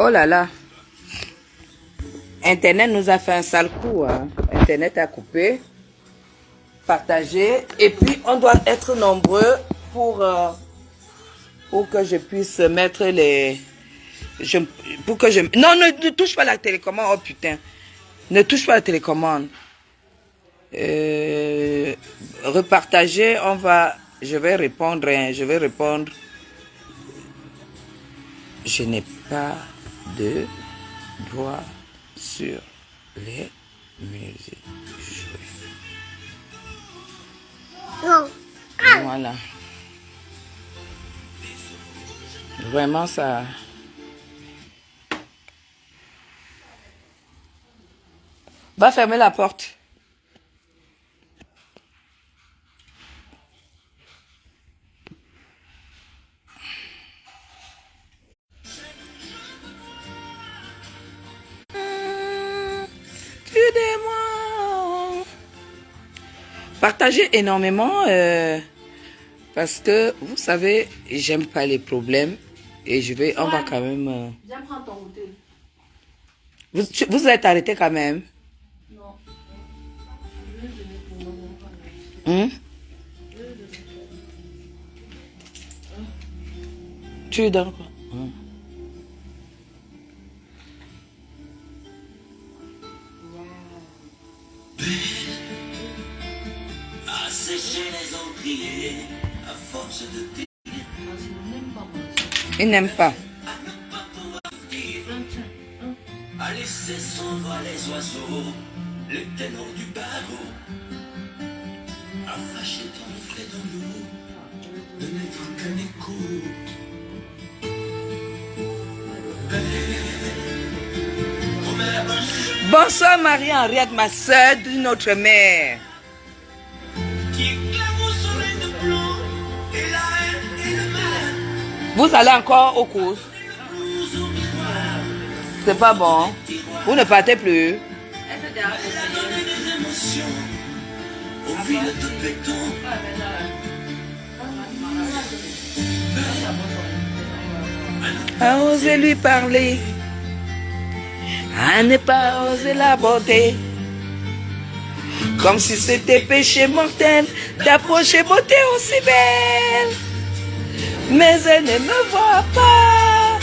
Oh là là. Internet nous a fait un sale coup. Hein. Internet a coupé. Partagé. Et puis, on doit être nombreux pour que je puisse mettre les... Non, ne touche pas la télécommande. Oh putain. Ne touche pas la télécommande. Repartager, je vais répondre. Hein, je vais répondre. Je n'ai pas de droit sur les musiques jouées. Non. Voilà. Vraiment, ça... Va fermer la porte. Aidez-moi. Partagez énormément parce que vous savez, j'aime pas les problèmes et on va quand même. Viens prendre ton goûter. Vous êtes arrêté quand même. Non. Tu es dans quoi? Il n'aime pas. À laisser s'envoler les oiseaux, le ténor du barreau, à fâcher ton reflet dans l'eau, de n'être qu'un écho. Bonsoir Marie-Henriette, ma soeur d'une autre mère. Qui éclame au soleil de plomb, et la haine et le mal. Vous allez encore aux courses? C'est pas bon. Vous ne partez plus. Elle a donné des émotions aux villes de béton. À oser lui parler, à ne pas oser l'aborder, comme si c'était péché mortel d'approcher beauté aussi belle. Mais elle ne me voit pas,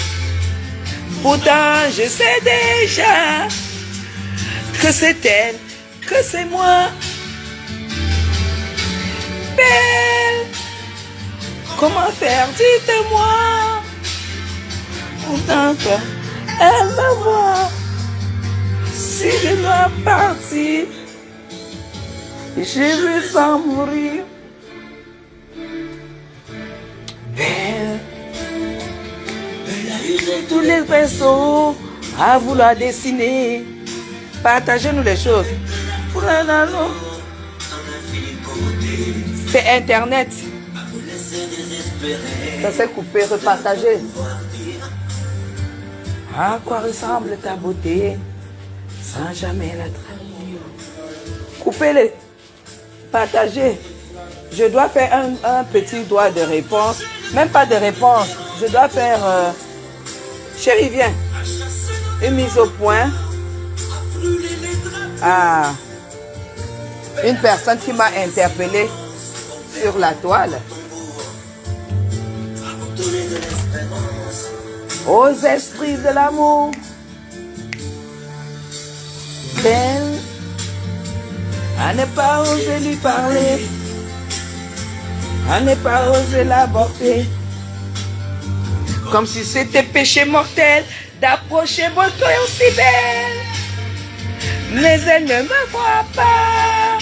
pourtant je sais déjà que c'est elle, que c'est moi. Belle, comment faire, dites-moi. Pourtant, elle me voit. Si je dois partir, je vais en mourir. Belle, elle a usé tous les pinceaux à vouloir dessiner. Partagez-nous les choses. C'est Internet. Ça s'est coupé, repartagez. À quoi ressemble ta beauté sans jamais la trahir? Coupez-les, partagez. Je dois faire un petit doigt de réponse. Même pas de réponse. Je dois faire... Chérie, viens. Une mise au point. À une personne qui m'a interpellé sur la toile. Aux esprits de l'amour, belle, à ne pas oser lui parler, à ne pas oser l'aborder, comme si c'était péché mortel d'approcher beauté aussi belle. Mais elle ne me voit pas,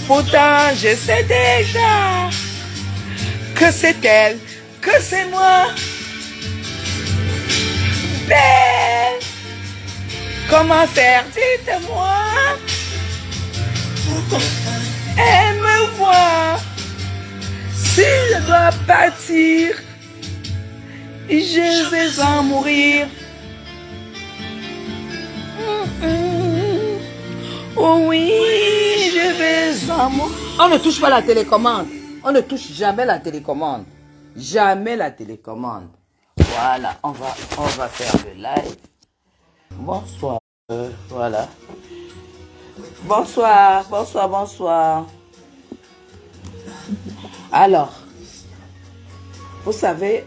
pourtant je sais déjà que c'est elle, que c'est moi. Belle, comment faire, dites-moi. Elle me voit. Si je dois partir, je vais en mourir. Oh oui, je vais en mourir. On ne touche pas la télécommande. On ne touche jamais la télécommande. Jamais la télécommande. Voilà, on va faire le live. Bonsoir. Voilà. Bonsoir, bonsoir, bonsoir. Alors, vous savez,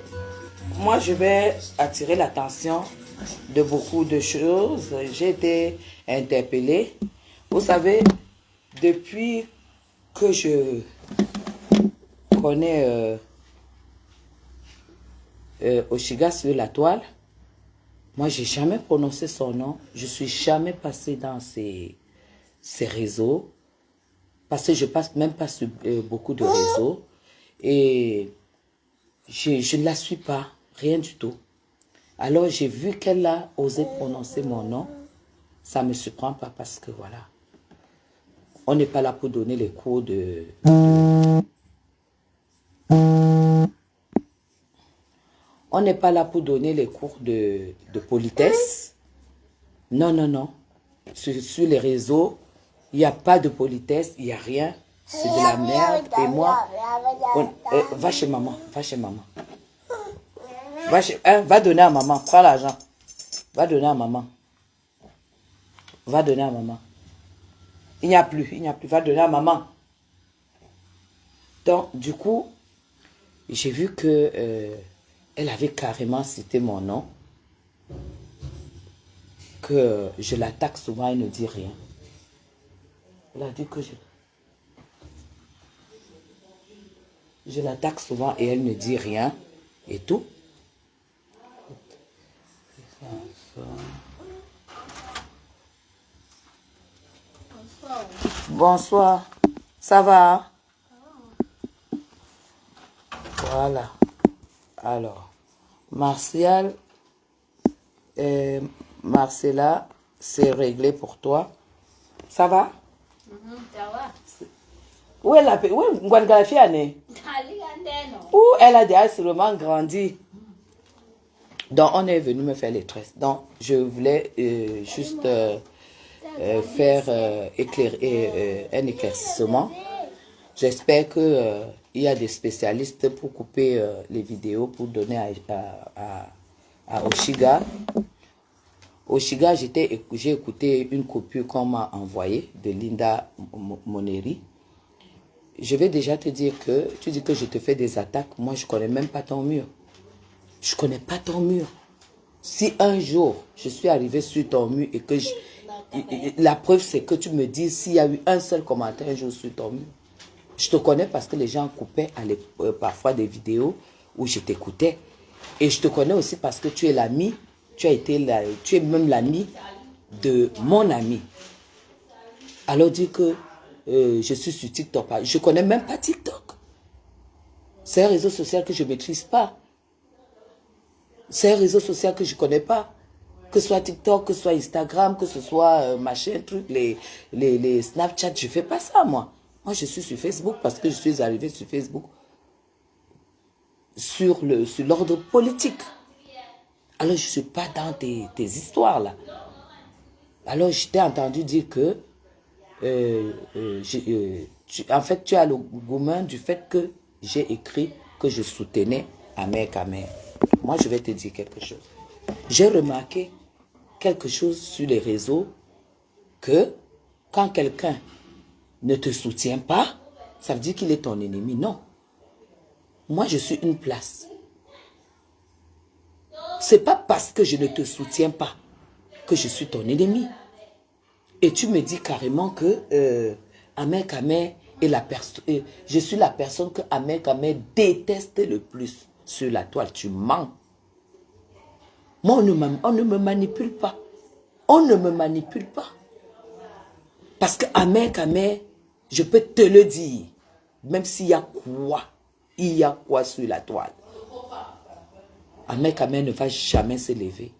moi je vais attirer l'attention de beaucoup de choses. J'ai été interpellée. Vous savez, depuis que je connais Oshiga sur la toile, moi j'ai jamais prononcé son nom. Je suis jamais passé dans ces réseaux. Parce que je passe même pas sur beaucoup de réseaux. Et je ne la suis pas, rien du tout. Alors j'ai vu qu'elle a osé prononcer mon nom. Ça ne me surprend pas parce que voilà. On n'est pas là pour donner les cours de... On n'est pas là pour donner les cours de politesse. Non, non, non. Sur les réseaux, il n'y a pas de politesse, il n'y a rien. C'est de la merde. Et moi, va chez maman, va chez maman. Va donner à maman, prends l'argent. Va donner à maman. Va donner à maman. Il n'y a plus, va donner à maman. Donc, du coup, j'ai vu que elle avait carrément cité mon nom. Que je l'attaque souvent, elle ne dit rien. Elle a dit que je l'attaque souvent et elle ne dit rien et tout. Bonsoir. Ça va? Voilà. Alors, Martial et Marcella, c'est réglé pour toi. Ça va? Ça va. Où elle a fait? Où elle a déjà sûrement grandi. Donc, on est venu me faire les tresses. Donc, je voulais juste faire un éclaircissement. J'espère qu'il y a des spécialistes pour couper les vidéos pour donner à Oshiga. Oshiga, j'ai écouté une coupure qu'on m'a envoyée de Linda Moneri. Je vais déjà te dire que tu dis que je te fais des attaques. Moi, je ne connais même pas ton mur. Je ne connais pas ton mur. Si un jour, je suis arrivé sur ton mur et que la preuve, c'est que tu me dis s'il y a eu un seul commentaire un jour sur ton mur. Je te connais parce que les gens coupaient parfois des vidéos où je t'écoutais. Et je te connais aussi parce que tu es l'ami, tu es même l'ami de mon ami. Alors dire que je suis sur TikTok, je ne connais même pas TikTok. C'est un réseau social que je ne maîtrise pas. C'est un réseau social que je ne connais pas. Que ce soit TikTok, que ce soit Instagram, que ce soit machin, truc, les Snapchat, je ne fais pas ça, moi. Moi, je suis sur Facebook parce que je suis arrivé sur Facebook sur l'ordre politique. Alors, je ne suis pas dans tes histoires, là. Alors, je t'ai entendu dire que en fait, tu as le gourmand du fait que j'ai écrit que je soutenais Ahmed Kamer. Moi, je vais te dire quelque chose. J'ai remarqué quelque chose sur les réseaux que quand quelqu'un ne te soutient pas, ça veut dire qu'il est ton ennemi. Non. Moi, je suis une place. Ce n'est pas parce que je ne te soutiens pas que je suis ton ennemi. Et tu me dis carrément que Ahmed Kamer est la personne. Je suis la personne que Ahmed Kamer déteste le plus sur la toile. Tu mens. Moi, on ne me manipule pas. On ne me manipule pas. Parce que Ahmed Kamer, je peux te le dire, même s'il y a quoi, il y a quoi sur la toile. Ahmed Kamer ne va jamais se lever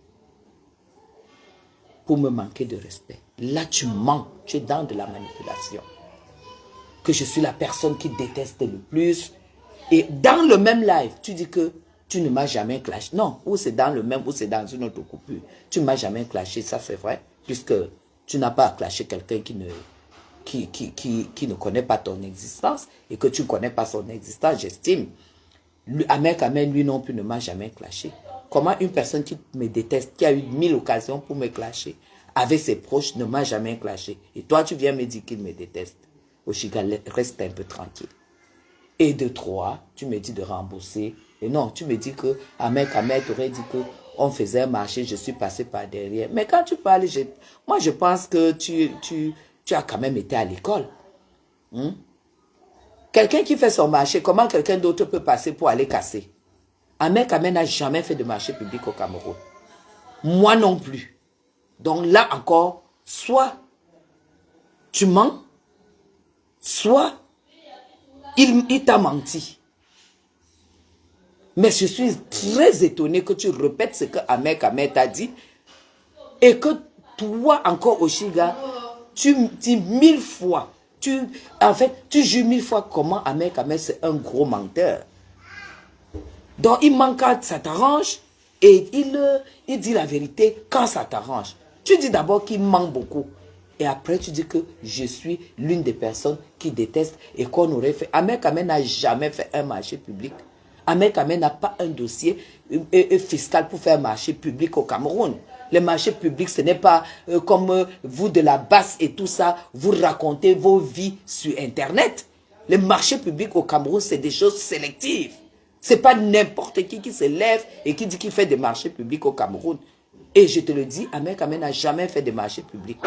pour me manquer de respect. Là, tu mens, tu es dans de la manipulation. Que je suis la personne qui déteste le plus. Et dans le même live, tu dis que tu ne m'as jamais clashé. Non, ou c'est dans le même, ou c'est dans une autre coupure. Tu ne m'as jamais clashé, ça c'est vrai, puisque tu n'as pas à clasher quelqu'un qui ne connaît pas ton existence et que tu ne connais pas son existence, j'estime. Ahmed Kamer, lui non plus, ne m'a jamais clashé. comment une personne qui me déteste, qui a eu 1000 occasions pour me clasher, avec ses proches, ne m'a jamais clashé. Et toi, tu viens me dire qu'il me déteste. Oshiga, reste un peu tranquille. Et de 3, tu me dis de rembourser. Et non, tu me dis que Ahmed t'aurait dit que on faisait un marché, je suis passé par derrière. Mais quand tu parles, moi je pense que tu as quand même été à l'école. Quelqu'un qui fait son marché, comment quelqu'un d'autre peut passer pour aller casser? Ahmed n'a jamais fait de marché public au Cameroun. Moi non plus. Donc là encore, soit tu mens, soit il t'a menti. Mais je suis très étonné que tu répètes ce que Ahmed t'a dit et que toi encore, Oshiga, tu dis 1000 fois. En fait, tu jures 1000 fois comment Ahmed c'est un gros menteur. Donc il ment quand ça t'arrange et il dit la vérité quand ça t'arrange. Tu dis d'abord qu'il ment beaucoup. Et après, tu dis que je suis l'une des personnes qui déteste et qu'on aurait fait. Ahmed n'a jamais fait un marché public. Ahmed n'a pas un dossier fiscal pour faire un marché public au Cameroun. Les marchés publics, ce n'est pas comme vous de la basse et tout ça, vous racontez vos vies sur Internet. Les marchés publics au Cameroun, c'est des choses sélectives. Ce n'est pas n'importe qui se lève et qui dit qu'il fait des marchés publics au Cameroun. Et je te le dis, Ahmed n'a jamais fait de marché public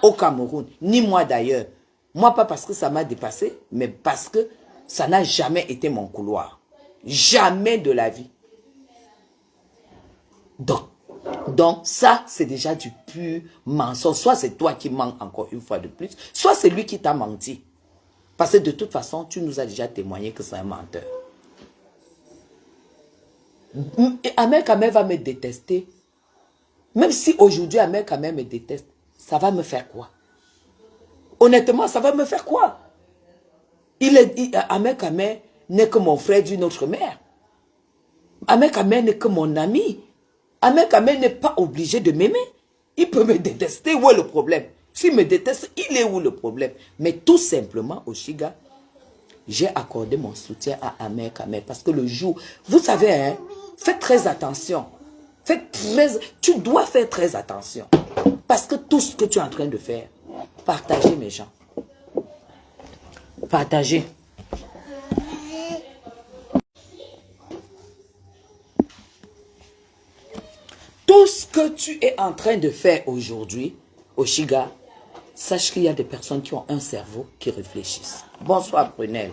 au Cameroun, ni moi d'ailleurs. Moi, pas parce que ça m'a dépassé, mais parce que ça n'a jamais été mon couloir. Jamais de la vie. Donc ça, c'est déjà du pur mensonge. Soit c'est toi qui mens encore une fois de plus, soit c'est lui qui t'a menti. Parce que de toute façon, tu nous as déjà témoigné que c'est un menteur. Ahmed va me détester. Même si aujourd'hui Ahmed me déteste, ça va me faire quoi? Honnêtement, ça va me faire quoi? Ahmed n'est que mon frère d'une autre mère. Ahmed n'est que mon ami. Ahmed n'est pas obligé de m'aimer. Il peut me détester. Où est le problème? S'il me déteste, il est où le problème? Mais tout simplement, Oshiga, j'ai accordé mon soutien à Ahmed parce que le jour, vous savez, hein, faites très attention. Tu dois faire très attention. Parce que tout ce que tu es en train de faire, partagez mes gens. Partagez. Tout ce que tu es en train de faire aujourd'hui, Oshiga, sache qu'il y a des personnes qui ont un cerveau qui réfléchissent. Bonsoir, Brunel.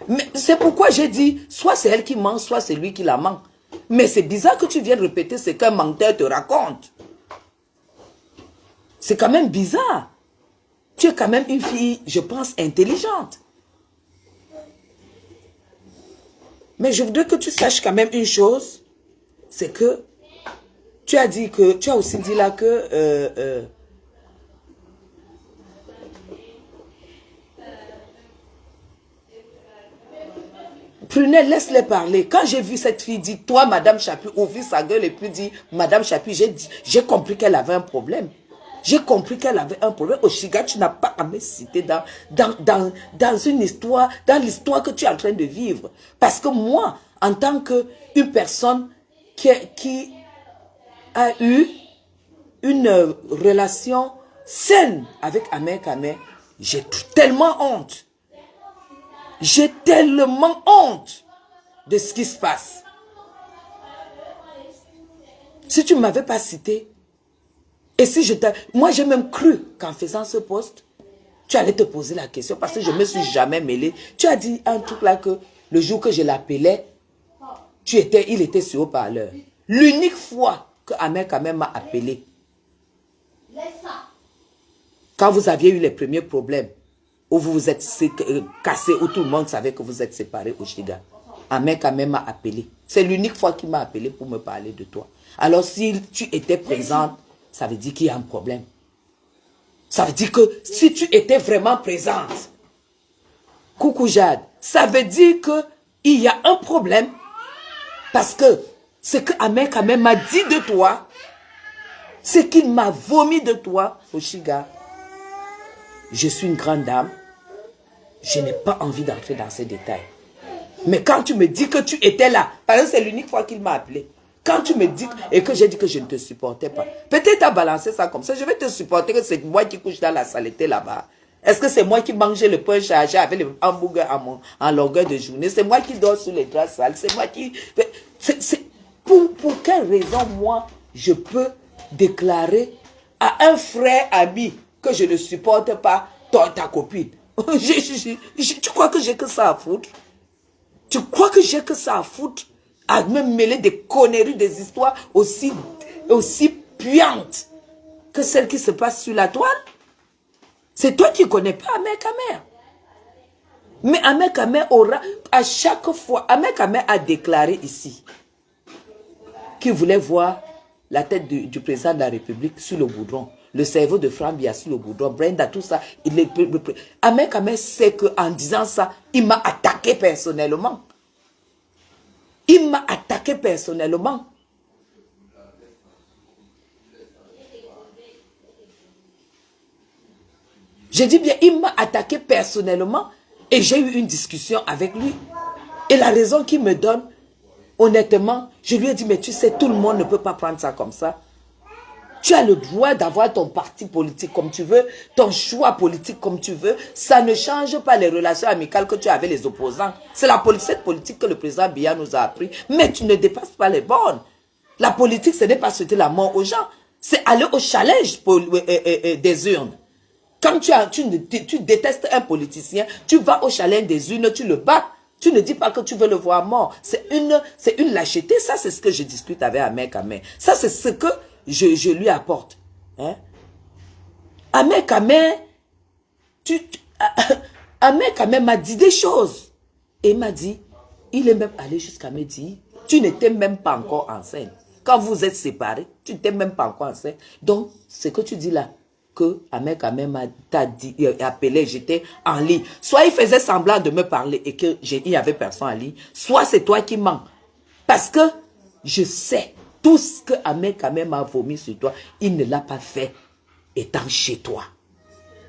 Mais c'est pourquoi j'ai dit, soit c'est elle qui ment, soit c'est lui qui la ment. Mais c'est bizarre que tu viennes répéter ce qu'un menteur te raconte. C'est quand même bizarre. Tu es quand même une fille, je pense, intelligente. Mais je voudrais que tu saches quand même une chose. C'est que tu as aussi dit là que Prunelle, laisse-les parler. Quand j'ai vu cette fille dire, toi, Madame Chapuis, ouvrir sa gueule et puis dire, Madame Chapuis, j'ai compris qu'elle avait un problème. J'ai compris qu'elle avait un problème. Oshiga, tu n'as pas à me citer dans une histoire, dans l'histoire que tu es en train de vivre. Parce que moi, en tant qu'une personne qui a eu une relation saine avec Ahmed, j'ai tellement honte. J'ai tellement honte de ce qui se passe. Si tu ne m'avais pas cité, et si moi j'ai même cru qu'en faisant ce poste, tu allais te poser la question parce que je ne me suis jamais mêlé. Tu as dit un truc là que le jour que je l'appelais, il était sur haut-parleur. L'unique fois que Ahmed m'a appelé, quand vous aviez eu les premiers problèmes, où vous vous êtes cassé, où tout le monde savait que vous êtes séparés au Chiga. Ahmed m'a appelé. C'est l'unique fois qu'il m'a appelé pour me parler de toi. Alors si tu étais présente, ça veut dire qu'il y a un problème. Ça veut dire que si tu étais vraiment présente, coucou Jade, ça veut dire qu'il y a un problème. Parce que ce que Ahmed m'a dit de toi, ce qu'il m'a vomi de toi, Oshiga, je suis une grande dame. Je n'ai pas envie d'entrer dans ces détails. Mais quand tu me dis que tu étais là, parce que c'est l'unique fois qu'il m'a appelé. Quand tu me dis et que j'ai dit que je ne te supportais pas, peut-être à balancer ça comme ça, je vais te supporter que c'est moi qui couche dans la saleté là-bas. Est-ce que c'est moi qui mangeais le pain chargé avec le hamburger en longueur de journée? C'est moi qui dors sur les draps sales? C'est moi qui... Pour quelle raison, moi, je peux déclarer à un frère ami que je ne supporte pas ta copine? Tu crois que j'ai que ça à foutre? Tu crois que j'ai que ça à foutre? À me mêler des conneries, des histoires aussi puantes que celles qui se passent sur la toile? C'est toi qui ne connais pas Ahmed Kamer. Mais Ahmed Kamer aura, à chaque fois, Ahmed Kamer a déclaré ici qu'il voulait voir la tête du président de la République sur le boudron. Le cerveau de Franck Biya sur le boudron, Brenda, tout ça. Ahmed Kamer sait qu'en disant ça, il m'a attaqué personnellement. Il m'a attaqué personnellement. J'ai dit bien, il m'a attaqué personnellement et j'ai eu une discussion avec lui. Et la raison qu'il me donne, honnêtement, je lui ai dit, mais tu sais, tout le monde ne peut pas prendre ça comme ça. Tu as le droit d'avoir ton parti politique comme tu veux, ton choix politique comme tu veux. Ça ne change pas les relations amicales que tu as avec les opposants. C'est cette politique que le président Biya nous a appris. Mais tu ne dépasses pas les bornes. La politique, ce n'est pas souhaiter la mort aux gens. C'est aller au challenge des urnes. Quand tu détestes un politicien, tu vas au challenge des urnes, tu le bats. Tu ne dis pas que tu veux le voir mort. C'est une lâcheté. Ça, c'est ce que je discute avec Ahmed Kamer. Ça, c'est ce que je lui apporte. Hein? Ahmed Kamer, Ahmed Kamer m'a dit des choses. Et il m'a dit, il est même allé jusqu'à me dire, tu n'étais même pas encore enceinte. Quand vous êtes séparés, tu n'étais même pas encore enceinte. Donc, ce que tu dis là, que Ahmed Kamer m'a appelé, j'étais en ligne. Soit il faisait semblant de me parler et qu'il n'y avait personne en ligne, soit c'est toi qui mens. Parce que je sais, tout ce que Ahmed Kamer m'a vomi sur toi, il ne l'a pas fait étant chez toi.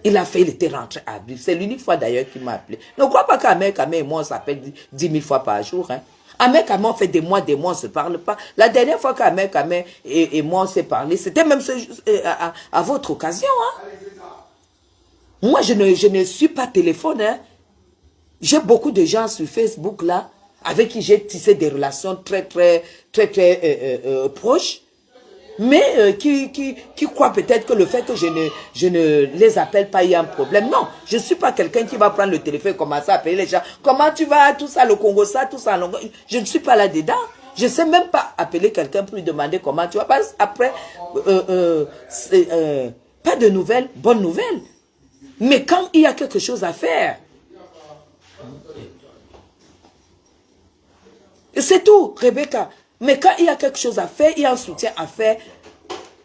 Il a fait, il était rentré à vivre. C'est l'unique fois d'ailleurs qu'il m'a appelé. Ne crois pas qu'Ahmed Kamer et moi, on s'appelle 10 000 fois par jour. Hein. Ahmed Kamer, on fait des mois, on ne se parle pas. La dernière fois qu'Ahmed Kamer et moi, on s'est parlé, c'était même à votre occasion. Hein. Moi, je ne suis pas téléphone. Hein. J'ai beaucoup de gens sur Facebook, là, avec qui j'ai tissé des relations très proches. Mais qui croient peut-être que le fait que je ne les appelle pas, il y a un problème. Non, je ne suis pas quelqu'un qui va prendre le téléphone et commencer à appeler les gens. Comment tu vas, tout ça, le Congo, ça, tout ça. Je ne suis pas là-dedans. Je ne sais même pas appeler quelqu'un pour lui demander comment tu vas. Parce qu'après, pas de nouvelles, bonnes nouvelles. Mais quand il y a quelque chose à faire, c'est tout, Rebecca. Mais quand il y a quelque chose à faire, il y a un soutien à faire,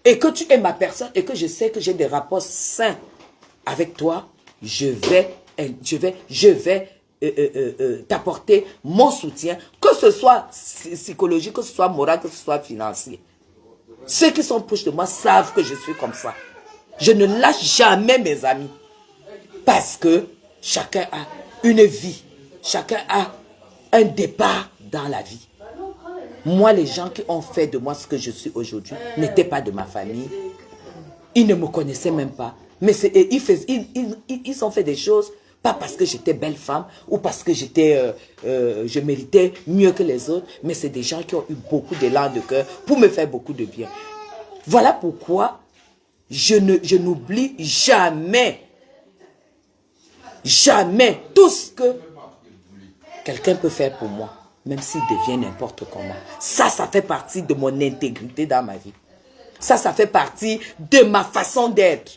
et que tu es ma personne, et que je sais que j'ai des rapports sains avec toi, je vais t'apporter mon soutien, que ce soit psychologique, que ce soit moral, que ce soit financier. Ceux qui sont proches de moi savent que je suis comme ça. Je ne lâche jamais mes amis, parce que chacun a une vie, chacun a un départ dans la vie. Moi, les gens qui ont fait de moi ce que je suis aujourd'hui n'étaient pas de ma famille. Ils ne me connaissaient même pas. Mais ils ont fait des choses, pas parce que j'étais belle femme ou parce que je méritais mieux que les autres, mais c'est des gens qui ont eu beaucoup d'élan de cœur pour me faire beaucoup de bien. Voilà pourquoi je n'oublie jamais tout ce que quelqu'un peut faire pour moi. Même s'il devient n'importe comment. Ça fait partie de mon intégrité dans ma vie. Ça fait partie de ma façon d'être.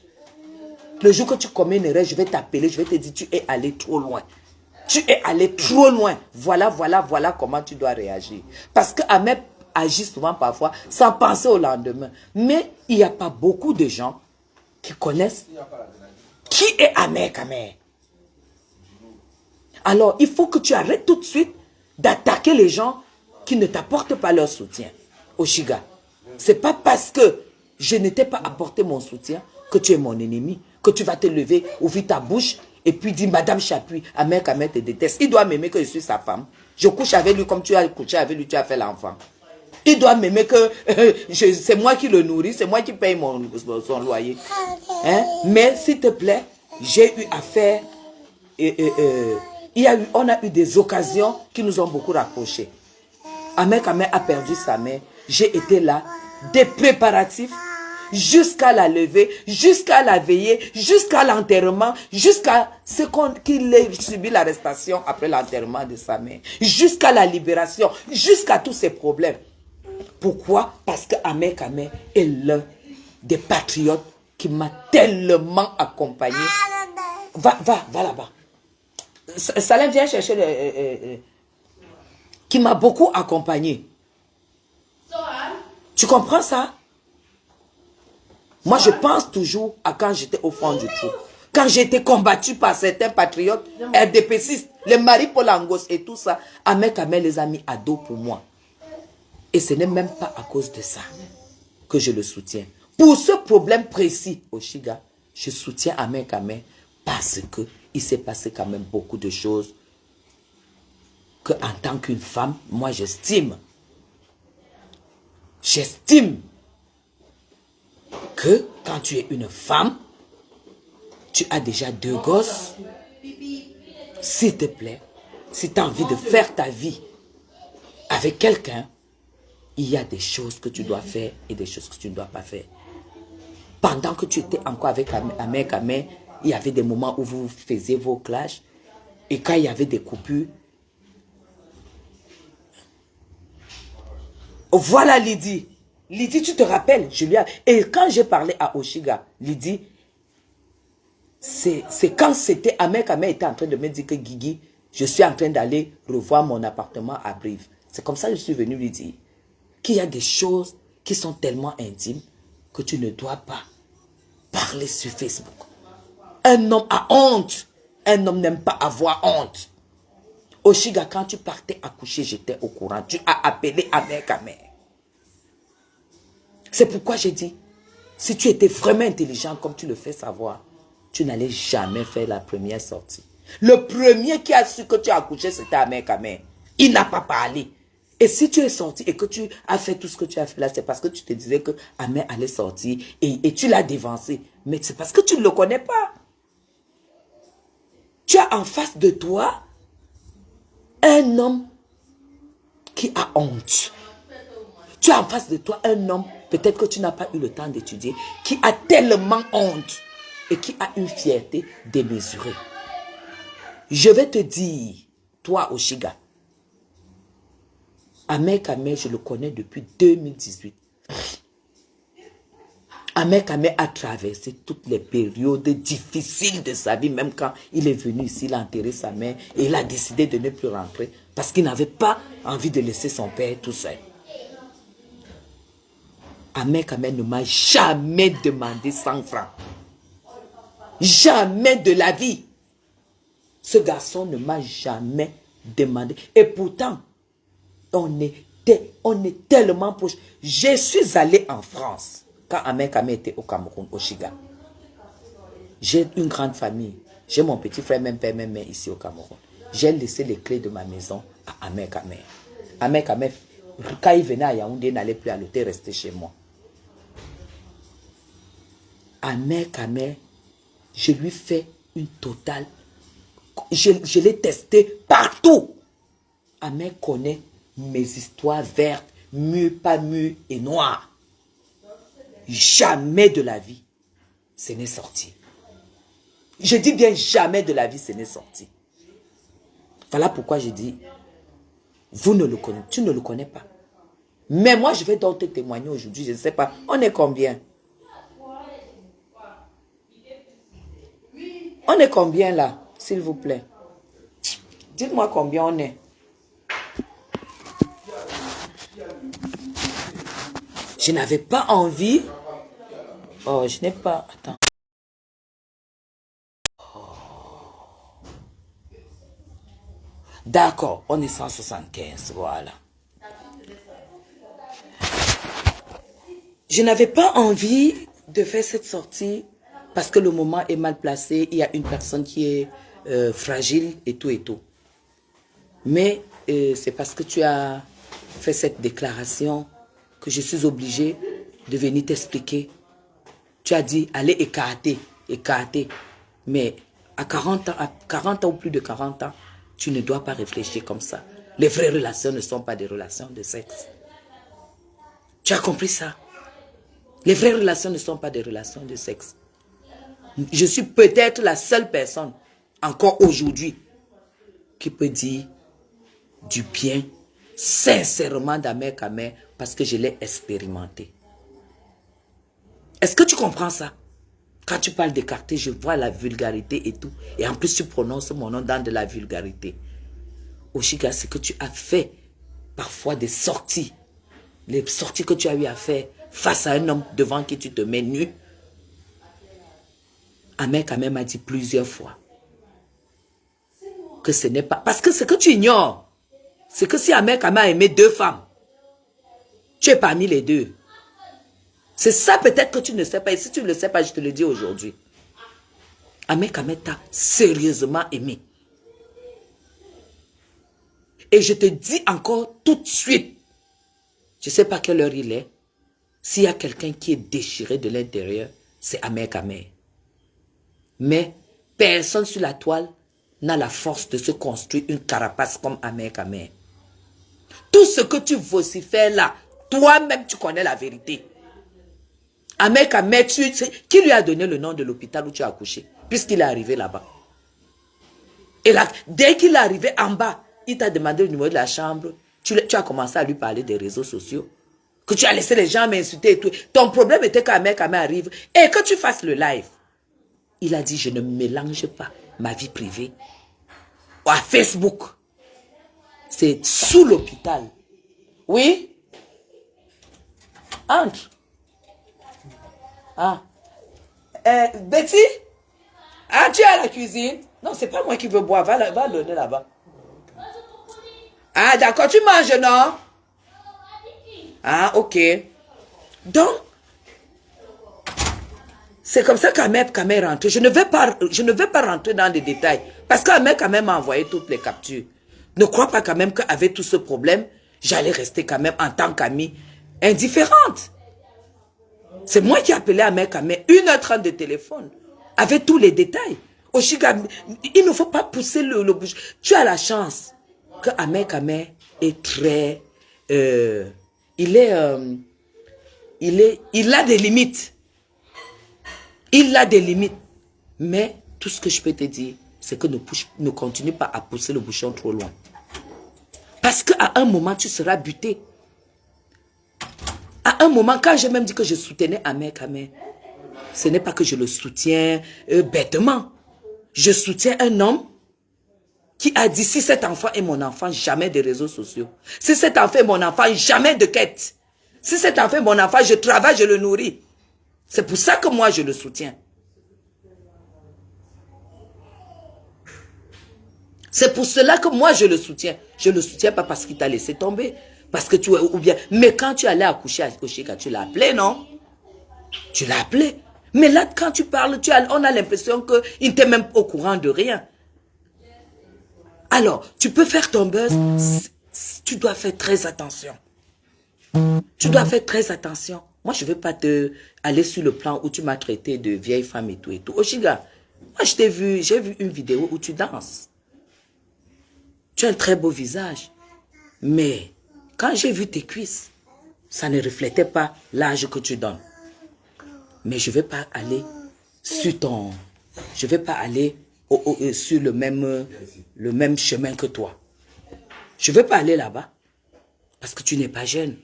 Le jour que tu commets une erreur, je vais t'appeler, je vais te dire, tu es allé trop loin. Tu es allé trop loin. Voilà comment tu dois réagir. Parce que Ahmed agit souvent parfois sans penser au lendemain. Mais il n'y a pas beaucoup de gens qui connaissent qui est Ahmed Kamer. Alors, il faut que tu arrêtes tout de suite d'attaquer les gens qui ne t'apportent pas leur soutien. Oshiga, c'est pas parce que je ne t'ai pas apporté mon soutien que tu es mon ennemi, que tu vas te lever, ouvrir ta bouche et puis dit, Madame Chapuis, Ahmed Kamel te déteste. Il doit m'aimer que je suis sa femme. Je couche avec lui comme tu as couché avec lui, tu as fait l'enfant. Il doit m'aimer que c'est moi qui le nourris, c'est moi qui paye son loyer. Hein? Mais s'il te plaît, j'ai eu à faire... on a eu des occasions qui nous ont beaucoup rapprochés. Ahmed Kamel a perdu sa mère. J'ai été là, des préparatifs, jusqu'à la levée, jusqu'à la veillée, jusqu'à l'enterrement, jusqu'à ce qu'il ait subi l'arrestation après l'enterrement de sa mère, jusqu'à la libération, jusqu'à tous ces problèmes. Pourquoi? Parce que Ahmed Kamel est l'un des patriotes qui m'a tellement accompagné. Va là-bas. Salem, viens chercher qui m'a beaucoup accompagné. Tu comprends ça? Moi, je pense toujours à quand j'étais au fond du trou. Quand j'ai été combattu par certains patriotes, RDPcistes, les Marie Polangos et tout ça, Ahmed Kamel les a mis à dos pour moi. Et ce n'est même pas à cause de ça que je le soutiens. Pour ce problème précis, Oshiga, je soutiens Ahmed Kamel parce que il s'est passé quand même beaucoup de choses que en tant qu'une femme, moi j'estime. J'estime que quand tu es une femme, tu as déjà 2 gosses. S'il te plaît, si tu as envie de faire ta vie avec quelqu'un, il y a des choses que tu dois faire et des choses que tu ne dois pas faire. Pendant que tu étais encore avec Ahmed Kamel, il y avait des moments où vous faisiez vos clashs. Et quand il y avait des coupures, voilà Lydie. Lydie, tu te rappelles, Julia. Et quand j'ai parlé à Oshiga, Lydie, c'est quand c'était Ahmed Kamel était en train de me dire que Guigui, je suis en train d'aller revoir mon appartement à Brive. C'est comme ça que je suis venu lui dire qu'il y a des choses qui sont tellement intimes que tu ne dois pas parler sur Facebook. Un homme a honte. Un homme n'aime pas avoir honte. Oshiga, quand tu partais accoucher, j'étais au courant. Tu as appelé Ahmed Kamel. C'est pourquoi j'ai dit, si tu étais vraiment intelligent comme tu le fais savoir, tu n'allais jamais faire la première sortie. Le premier qui a su que tu as accouché, c'était Ahmed Kamel. Il n'a pas parlé. Et si tu es sorti et que tu as fait tout ce que tu as fait là, c'est parce que tu te disais que Ahmed allait sortir et tu l'as dévancé. Mais c'est parce que tu ne le connais pas. Tu as en face de toi un homme qui a honte. Tu as en face de toi un homme, peut-être que tu n'as pas eu le temps d'étudier, qui a tellement honte et qui a une fierté démesurée. Je vais te dire, toi Oshiga, Ahmed Kamel, je le connais depuis 2018. Ahmed Kamel a traversé toutes les périodes difficiles de sa vie, même quand il est venu ici, il a enterré sa mère et il a décidé de ne plus rentrer parce qu'il n'avait pas envie de laisser son père tout seul. Ahmed Kamel ne m'a jamais demandé 100 francs. Jamais de la vie. Ce garçon ne m'a jamais demandé. Et pourtant, on est tellement proche. Je suis allé en France quand Ahmed Kamel était au Cameroun, au Chiga. J'ai une grande famille. J'ai mon petit frère, même père, même mère ici au Cameroun. J'ai laissé les clés de ma maison à Ahmed Kamel. Ahmed Kamel, quand il venait à Yaoundé, il n'allait plus à l'hôtel, rester chez moi. Ahmed Kamel, je lui fais une totale. Je l'ai testé partout. Ahmed connaît mes histoires vertes, mûres, pas mûres et noires. Jamais de la vie, ce n'est sorti. Je dis bien jamais de la vie, ce n'est sorti. Voilà pourquoi je dis, vous ne le connaissez, tu ne le connais pas. Mais moi, je vais donc te témoigner aujourd'hui, je ne sais pas, on est combien? On est combien là, s'il vous plaît? Dites-moi combien on est. Je n'avais pas envie. Oh, je n'ai pas... Attends. Oh. D'accord, on est 175, voilà. Je n'avais pas envie de faire cette sortie parce que le moment est mal placé, il y a une personne qui est fragile et tout et tout. Mais c'est parce que tu as fait cette déclaration que je suis obligée de venir t'expliquer. Tu as dit, allez écarter, écarter. Mais à 40 ans ou plus de 40 ans, tu ne dois pas réfléchir comme ça. Les vraies relations ne sont pas des relations de sexe. Tu as compris ça? Les vraies relations ne sont pas des relations de sexe. Je suis peut-être la seule personne, encore aujourd'hui, qui peut dire du bien, sincèrement d'Ahmed Kamer, parce que je l'ai expérimenté. Est-ce que tu comprends ça? Quand tu parles d'écarter, je vois la vulgarité et tout. Et en plus, tu prononces mon nom dans de la vulgarité. Oshiga, c'est que tu as fait parfois des sorties. Les sorties que tu as eu à faire face à un homme devant qui tu te mets nu. Ahmed Kamer m'a dit plusieurs fois que ce n'est pas... Parce que ce que tu ignores, c'est que si Ahmed Kamer a aimé 2 femmes, tu es parmi les 2. C'est ça peut-être que tu ne sais pas. Et si tu ne le sais pas, je te le dis aujourd'hui. Ahmed Kamer t'a sérieusement aimé. Et je te dis encore tout de suite, je ne sais pas quelle heure il est, s'il y a quelqu'un qui est déchiré de l'intérieur, c'est Ahmed Kamer. Mais personne sur la toile n'a la force de se construire une carapace comme Ahmed Kamer. Tout ce que tu vocifères là, toi-même tu connais la vérité. Ahmed Kamer, qui lui a donné le nom de l'hôpital où tu as accouché, puisqu'il est arrivé là-bas. Et là, dès qu'il est arrivé en bas, il t'a demandé le numéro de la chambre, tu as commencé à lui parler des réseaux sociaux, que tu as laissé les gens m'insulter et tout. Ton problème était qu'Ahmed Kamer arrive et que tu fasses le live. Il a dit, je ne mélange pas ma vie privée à Facebook. C'est sous l'hôpital. Oui? Entre. Ah. Betty? Ah, tu es à la cuisine? Non, c'est pas moi qui veux boire. Va donner là-bas. Ah, d'accord. Tu manges, non? Ah, ok. Donc, c'est comme ça qu'Ahmed Kamer est rentré. Je ne vais pas rentrer dans les détails. Parce qu'Ahmed Kamer m'a envoyé toutes les captures. Ne crois pas quand même qu'avec tout ce problème, j'allais rester quand même en tant qu'amie indifférente. C'est moi qui ai appelé Ahmed Kamer 1h30 de téléphone. Avec tous les détails. Oshiga, il ne faut pas pousser le bouche. Tu as la chance que Ahmed Kamer est très... il a des limites. Il a des limites. Mais tout ce que je peux te dire, c'est que ne continue pas à pousser le bouchon trop loin. Parce qu'à un moment, tu seras buté. À un moment, quand j'ai même dit que je soutenais Ahmed Kamer, ce n'est pas que je le soutiens bêtement. Je soutiens un homme qui a dit, si cet enfant est mon enfant, jamais de réseaux sociaux. Si cet enfant est mon enfant, jamais de quête. Si cet enfant est mon enfant, je travaille, je le nourris. C'est pour ça que moi, je le soutiens. C'est pour cela que moi, je le soutiens. Je ne le soutiens pas parce qu'il t'a laissé tomber. Parce que tu es, ou bien, mais quand tu allais accoucher à Oshiga, tu l'as appelé, non? Tu l'as appelé. Mais là, quand tu parles, on a l'impression qu'il n'était même au courant de rien. Alors, tu peux faire ton buzz. Tu dois faire très attention. Tu dois faire très attention. Moi, je ne vais pas aller sur le plan où tu m'as traité de vieille femme et tout et tout. Oshiga, moi, j'ai vu une vidéo où tu danses. Tu as un très beau visage. Mais quand j'ai vu tes cuisses, ça ne reflétait pas l'âge que tu donnes. Mais je ne vais pas aller sur ton... Je ne vais pas aller sur le même chemin que toi. Je ne veux pas aller là-bas. Parce que tu n'es pas jeune.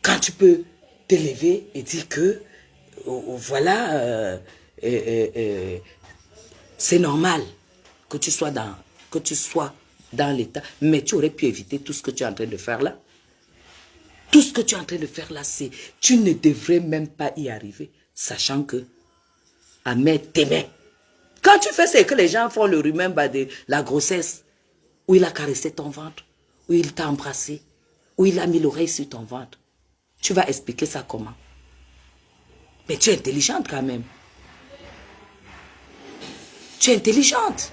Quand tu peux t'élever et dire que, voilà, c'est normal que tu sois dans l'état. Mais tu aurais pu éviter tout ce que tu es en train de faire là. Tout ce que tu es en train de faire là, c'est... Tu ne devrais même pas y arriver, sachant que Ahmed t'aimait. Quand tu fais ce que les gens font, le remember de la grossesse, où il a caressé ton ventre, où il t'a embrassé, où il a mis l'oreille sur ton ventre, tu vas expliquer ça comment? Mais tu es intelligente quand même. Tu es intelligente.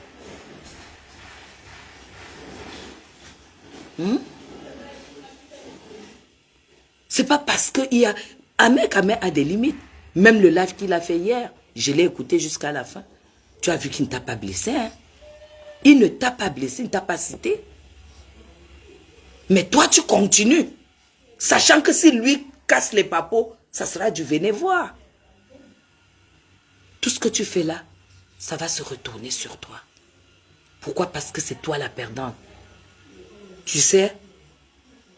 C'est pas parce qu'il y a... Ahmed a des limites. Même le live qu'il a fait hier, je l'ai écouté jusqu'à la fin. Tu as vu qu'il ne t'a pas blessé, hein? Il ne t'a pas blessé, il ne t'a pas cité. Mais toi, tu continues. Sachant que si lui casse les papos, ça sera du venez voir. Tout ce que tu fais là, ça va se retourner sur toi. Pourquoi? Parce que c'est toi la perdante. Tu sais,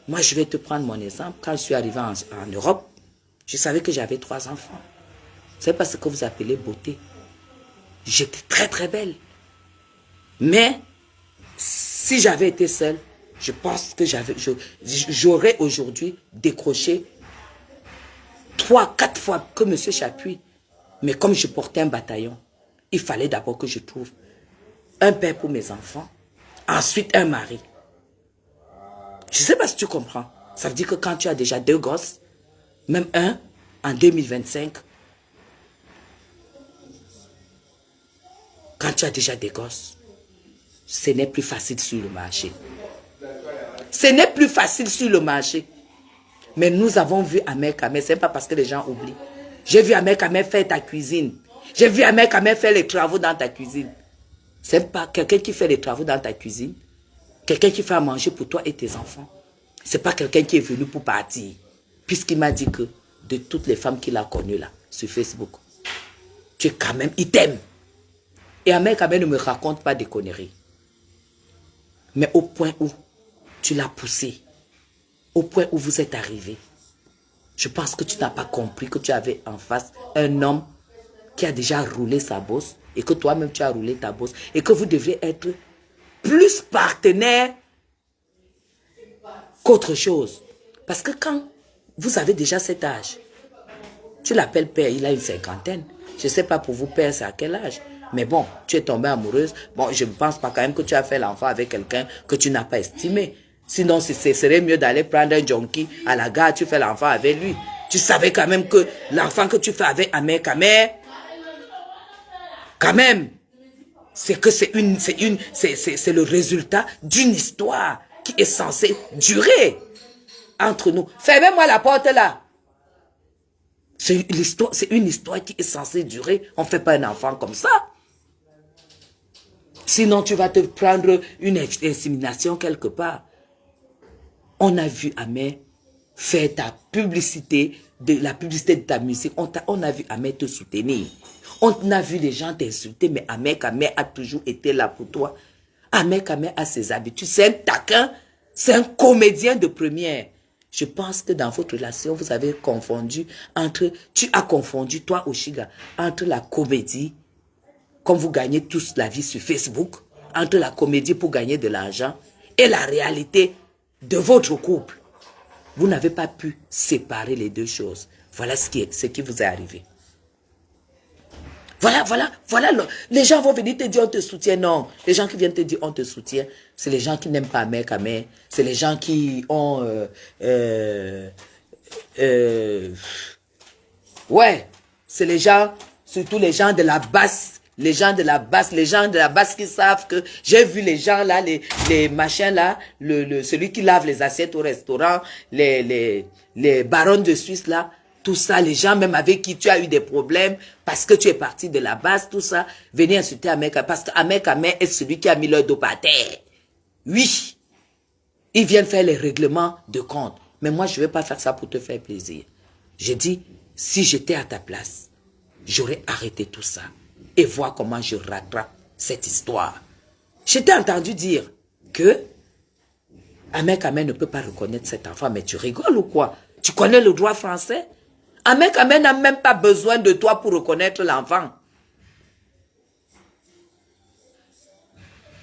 moi je vais te prendre mon exemple. Quand je suis arrivé en Europe, je savais que j'avais 3 enfants. C'est pas ce que vous appelez beauté. J'étais très très belle. Mais, si j'avais été seule, je pense que j'aurais aujourd'hui décroché 3, 4 fois que M. Chapuis. Mais comme je portais un bataillon, il fallait d'abord que je trouve un père pour mes enfants, ensuite un mari. Je ne sais pas si tu comprends. Ça veut dire que quand tu as déjà 2 gosses, même un, en 2025, quand tu as déjà des gosses, ce n'est plus facile sur le marché. Ce n'est plus facile sur le marché. Mais nous avons vu Ahmed Kamel, ce n'est pas parce que les gens oublient. J'ai vu Ahmed Kamel faire ta cuisine. J'ai vu Ahmed Kamel faire les travaux dans ta cuisine. Ce n'est pas quelqu'un qui fait les travaux dans ta cuisine. Quelqu'un qui fait à manger pour toi et tes enfants. Ce n'est pas quelqu'un qui est venu pour partir. Puisqu'il m'a dit que de toutes les femmes qu'il a connues là, sur Facebook, tu es quand même, il t'aime. Et Ahmed Kamel ne me raconte pas des conneries. Mais au point où tu l'as poussé, au point où vous êtes arrivé, je pense que tu n'as pas compris que tu avais en face un homme qui a déjà roulé sa bosse et que toi-même tu as roulé ta bosse et que vous devriez être plus partenaires qu'autre chose. Parce que quand vous avez déjà cet âge, tu l'appelles père, il a une 50aine. Je ne sais pas pour vous, père, c'est à quel âge. Mais bon, tu es tombée amoureuse. Bon, je ne pense pas quand même que tu as fait l'enfant avec quelqu'un que tu n'as pas estimé. Sinon, ce serait mieux d'aller prendre un junkie à la gare, tu fais l'enfant avec lui. Tu savais quand même que l'enfant que tu fais avec Ahmed Kamel, quand même, c'est que c'est le résultat d'une histoire qui est censée durer entre nous. Fermez-moi la porte là. C'est une histoire qui est censée durer. On ne fait pas un enfant comme ça. Sinon, tu vas te prendre une insémination quelque part. On a vu Ahmed faire ta publicité, la publicité de ta musique. On a vu Ahmed te soutenir. On a vu les gens t'insulter, mais Ahmed Kamel a toujours été là pour toi. Ahmed Kamel a ses habitudes. C'est un taquin, c'est un comédien de première. Je pense que dans votre relation, vous avez confondu tu as confondu, toi, Oshiga, entre la comédie, comme vous gagnez tous la vie sur Facebook, entre la comédie pour gagner de l'argent et la réalité de votre couple. Vous n'avez pas pu séparer les deux choses. Voilà ce qui vous est arrivé. Voilà. Les gens vont venir te dire on te soutient. Non, les gens qui viennent te dire on te soutient, c'est les gens qui n'aiment pas Ahmed Kamel. C'est les gens qui ont... ouais, c'est les gens, surtout les gens de la basse. Les gens de la basse qui savent que j'ai vu les gens là, les machins là, celui qui lave les assiettes au restaurant, les barons de Suisse là, tout ça, les gens même avec qui tu as eu des problèmes parce que tu es parti de la base, tout ça, venez insulter Ahmed Kamel parce qu'Ahmed Kamel est celui qui a mis leur dos par terre. Oui, ils viennent faire les règlements de compte. Mais moi, je ne vais pas faire ça pour te faire plaisir. J'ai dit, si j'étais à ta place, j'aurais arrêté tout ça et voir comment je rattrape cette histoire. Je t'ai entendu dire que Ahmed Kamel ne peut pas reconnaître cet enfant, mais tu rigoles ou quoi? Tu connais le droit français? Ahmed Kamel n'a même pas besoin de toi pour reconnaître l'enfant.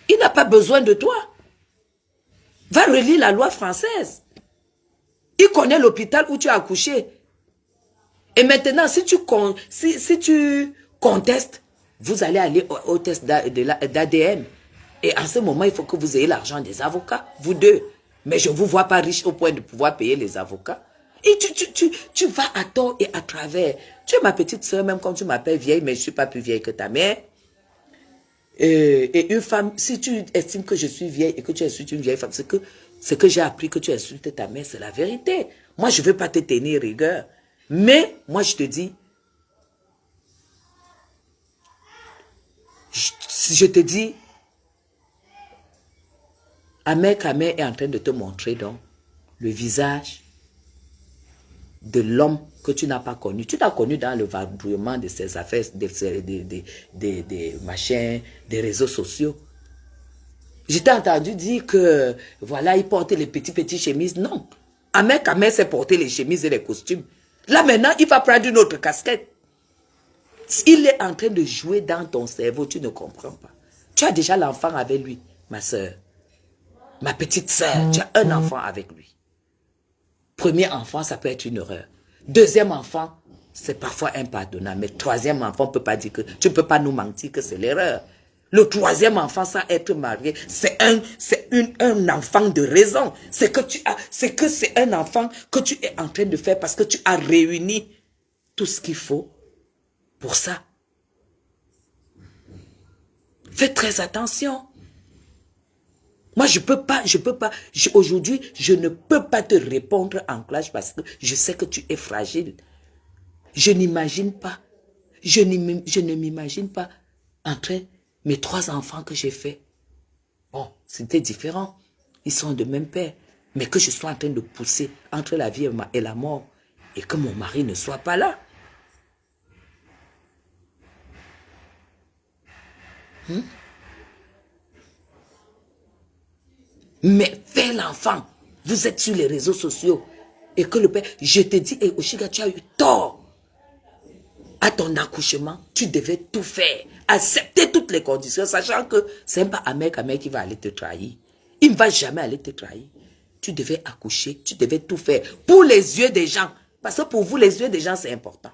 Il n'a pas besoin de toi. Va relire la loi française. Il connaît l'hôpital où tu as accouché. Et maintenant, si tu contestes, vous allez aller au test d'ADN. Et en ce moment, il faut que vous ayez l'argent des avocats, vous deux. Mais je ne vous vois pas riche au point de pouvoir payer les avocats. Et tu vas à tort et à travers. Tu es ma petite soeur, même quand tu m'appelles vieille, mais je ne suis pas plus vieille que ta mère. Et une femme, si tu estimes que je suis vieille et que tu insultes une vieille femme, c'est que j'ai appris que tu insultes ta mère, c'est la vérité. Moi, je ne veux pas te tenir rigueur. Mais, moi, je te dis, je te dis, Ahmed Kamer est en train de te montrer donc le visage de l'homme que tu n'as pas connu. Tu l'as connu dans le vadrouillement de ses affaires, des machins, des réseaux sociaux. Je t'ai entendu dire que, voilà, il portait les petites chemises. Non. Ahmed Kamer s'est porté les chemises et les costumes. Là, maintenant, il va prendre une autre casquette. Il est en train de jouer dans ton cerveau, tu ne comprends pas. Tu as déjà l'enfant avec lui, ma soeur. Ma petite soeur, tu as un enfant avec lui. Premier enfant, ça peut être une erreur. Deuxième enfant, c'est parfois impardonnable. Mais troisième enfant, on ne peut pas dire que, tu ne peux pas nous mentir que c'est l'erreur. Le troisième enfant, sans être marié, c'est un enfant de raison. C'est un enfant que tu es en train de faire parce que tu as réuni tout ce qu'il faut pour ça. Fais très attention. Moi, aujourd'hui, je ne peux pas te répondre en clash parce que je sais que tu es fragile. Je n'imagine pas, je ne m'imagine pas entre mes 3 enfants que j'ai faits. Bon, c'était différent. Ils sont de même père. Mais que je sois en train de pousser entre la vie et la mort et que mon mari ne soit pas là. Mais fais l'enfant. Vous êtes sur les réseaux sociaux. Et que le père, je te dis, hey, Oshiga, tu as eu tort. À ton accouchement, tu devais tout faire. Accepter toutes les conditions, sachant que c'est pas Ahmed Kamer qui va aller te trahir. Il ne va jamais aller te trahir. Tu devais accoucher, tu devais tout faire. Pour les yeux des gens. Parce que pour vous, les yeux des gens, c'est important.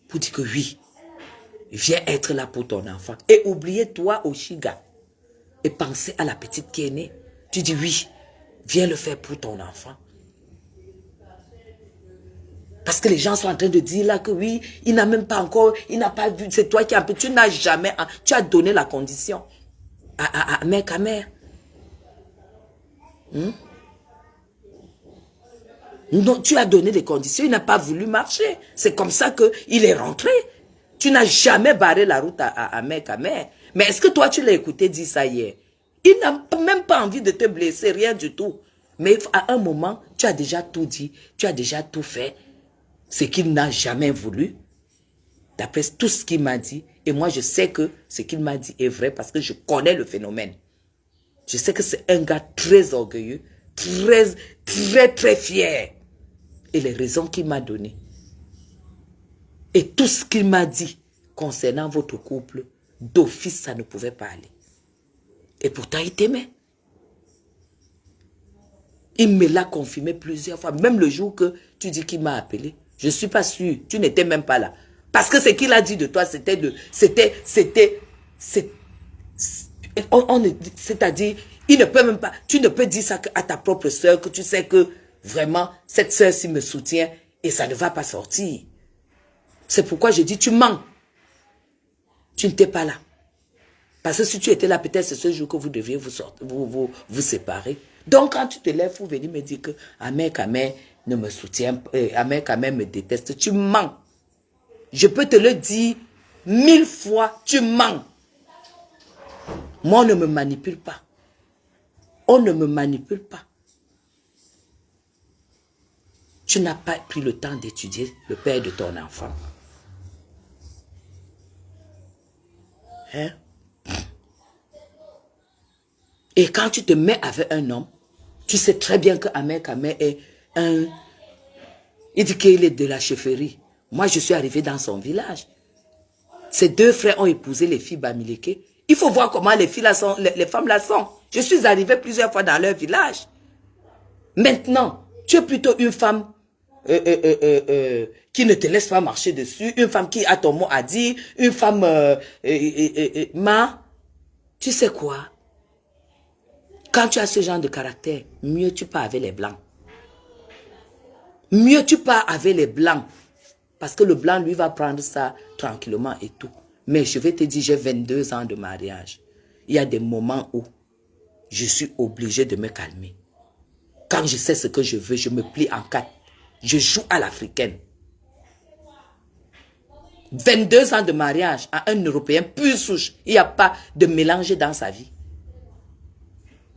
Pour dire que oui, viens être là pour ton enfant. Et oubliez toi, Oshiga. Et penser à la petite qui est née. Tu dis oui, viens le faire pour ton enfant. Parce que les gens sont en train de dire là que oui, il n'a même pas encore, il n'a pas vu, c'est toi qui as, tu n'as jamais, tu as donné la condition à Ahmed Kamer. Non, tu as donné des conditions, il n'a pas voulu marcher. C'est comme ça qu'il est rentré. Tu n'as jamais barré la route à Ahmed Kamer. Mais est-ce que toi, tu l'as écouté dire ça hier? Il n'a même pas envie de te blesser, rien du tout. Mais à un moment, tu as déjà tout dit, tu as déjà tout fait. Ce qu'il n'a jamais voulu, d'après tout ce qu'il m'a dit. Et moi, je sais que ce qu'il m'a dit est vrai parce que je connais le phénomène. Je sais que c'est un gars très orgueilleux, très fier. Et les raisons qu'il m'a données. Et tout ce qu'il m'a dit concernant votre couple, d'office, ça ne pouvait pas aller. Et pourtant, il t'aimait. Il me l'a confirmé plusieurs fois. Même le jour que tu dis qu'il m'a appelé, je ne suis pas sûre. Tu n'étais même pas là. Parce que ce qu'il a dit de toi, c'est-à-dire, il ne peut même pas, tu ne peux dire ça à ta propre soeur, que tu sais que vraiment, cette soeur-ci me soutient et ça ne va pas sortir. C'est pourquoi je dis, tu mens. Tu n'étais pas là. Parce que si tu étais là, peut-être c'est ce jour que vous deviez vous séparer. Donc, quand tu te lèves pour venir me dire que Ahmed Kamer ne me soutient pas, Ahmed Kamer me déteste, tu mens. Je peux te le dire 1000 fois, tu mens. Moi, on ne me manipule pas. On ne me manipule pas. Tu n'as pas pris le temps d'étudier le père de ton enfant. Hein? Et quand tu te mets avec un homme, tu sais très bien que Ahmed Kamer est un... Il dit qu'il est de la chefferie. Moi, je suis arrivé dans son village. Ses 2 frères ont épousé les filles Bamileke. Il faut voir comment les filles là sont, les femmes là sont. Je suis arrivé plusieurs fois dans leur village. Maintenant, tu es plutôt une femme qui ne te laisse pas marcher dessus, une femme qui a ton mot à dire, une femme... tu sais quoi? Quand tu as ce genre de caractère, mieux tu pars avec les blancs. Mieux tu pars avec les blancs. Parce que le blanc, lui, va prendre ça tranquillement et tout. Mais je vais te dire, j'ai 22 ans de mariage. Il y a des moments où je suis obligé de me calmer. Quand je sais ce que je veux, je me plie en quatre. Je joue à l'africaine. 22 ans de mariage à un Européen pur souche. Il n'y a pas de mélange dans sa vie.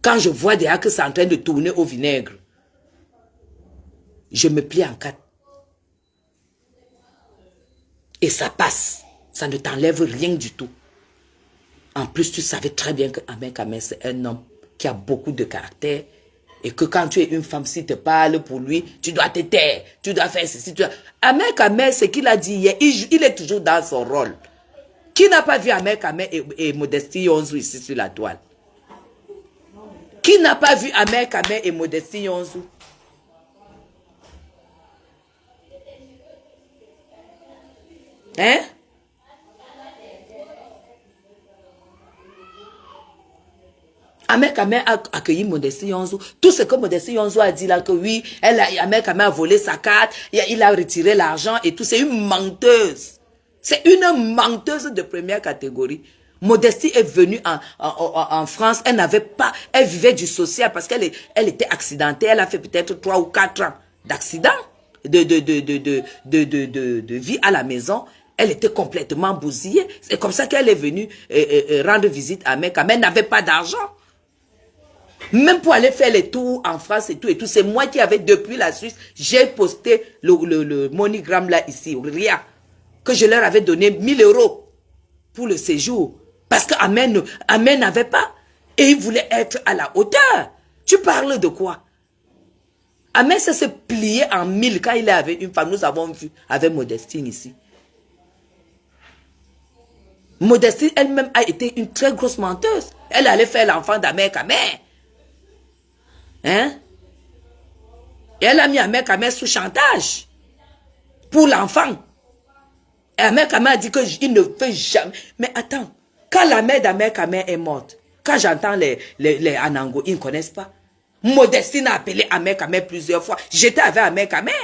Quand je vois déjà que c'est en train de tourner au vinaigre, je me plie en quatre. Et ça passe. Ça ne t'enlève rien du tout. En plus, tu savais très bien que Ahmed Kamel, c'est un homme qui a beaucoup de caractère. Et que quand tu es une femme, si tu parles pour lui, tu dois te taire. Tu dois faire ceci. Ahmed Kamel, ce qu'il a dit hier, il est toujours dans son rôle. Qui n'a pas vu Ahmed Kamel et Modestie Yonzou ici sur la toile? Qui n'a pas vu Ahmed Kamel et Modestie Yonzou? Hein? Ahmed Kamel a accueilli Modestie Yonzou. Tout ce que Modestie Yonzou a dit là, que oui, Ahmed Kamel a volé sa carte, il a retiré l'argent et tout. C'est une menteuse. C'est une menteuse de première catégorie. Modestie est venue en France, elle n'avait pas, elle vivait du social parce qu'elle était accidentée. Elle a fait peut-être 3 ou 4 ans d'accident, de vie à la maison. Elle était complètement bousillée. C'est comme ça qu'elle est venue rendre visite à Ahmed Kamel. Elle n'avait pas d'argent. Même pour aller faire les tours en France et tout. C'est moi qui avais, depuis la Suisse, j'ai posté le MoneyGram là, ici, RIA, que je leur avais donné 1000 € pour le séjour. Parce que Ahmed n'avait pas. Et il voulait être à la hauteur. Tu parles de quoi? Ahmed s'est plié en 1000 quand il est avec une femme. Nous avons vu avec Modestine ici. Modestine elle-même a été une très grosse menteuse. Elle allait faire l'enfant d'Ahmed Kamel. Hein? Et elle a mis Ahmed Kamel sous chantage. Pour l'enfant. Et Ahmed Kamel a dit qu'il ne peut jamais. Mais attends. Quand la mère d'Ahmed Kamel est morte, quand j'entends les Anango, ils ne connaissent pas. Modestine a appelé Ahmed Kamel plusieurs fois. J'étais avec Ahmed Kamel.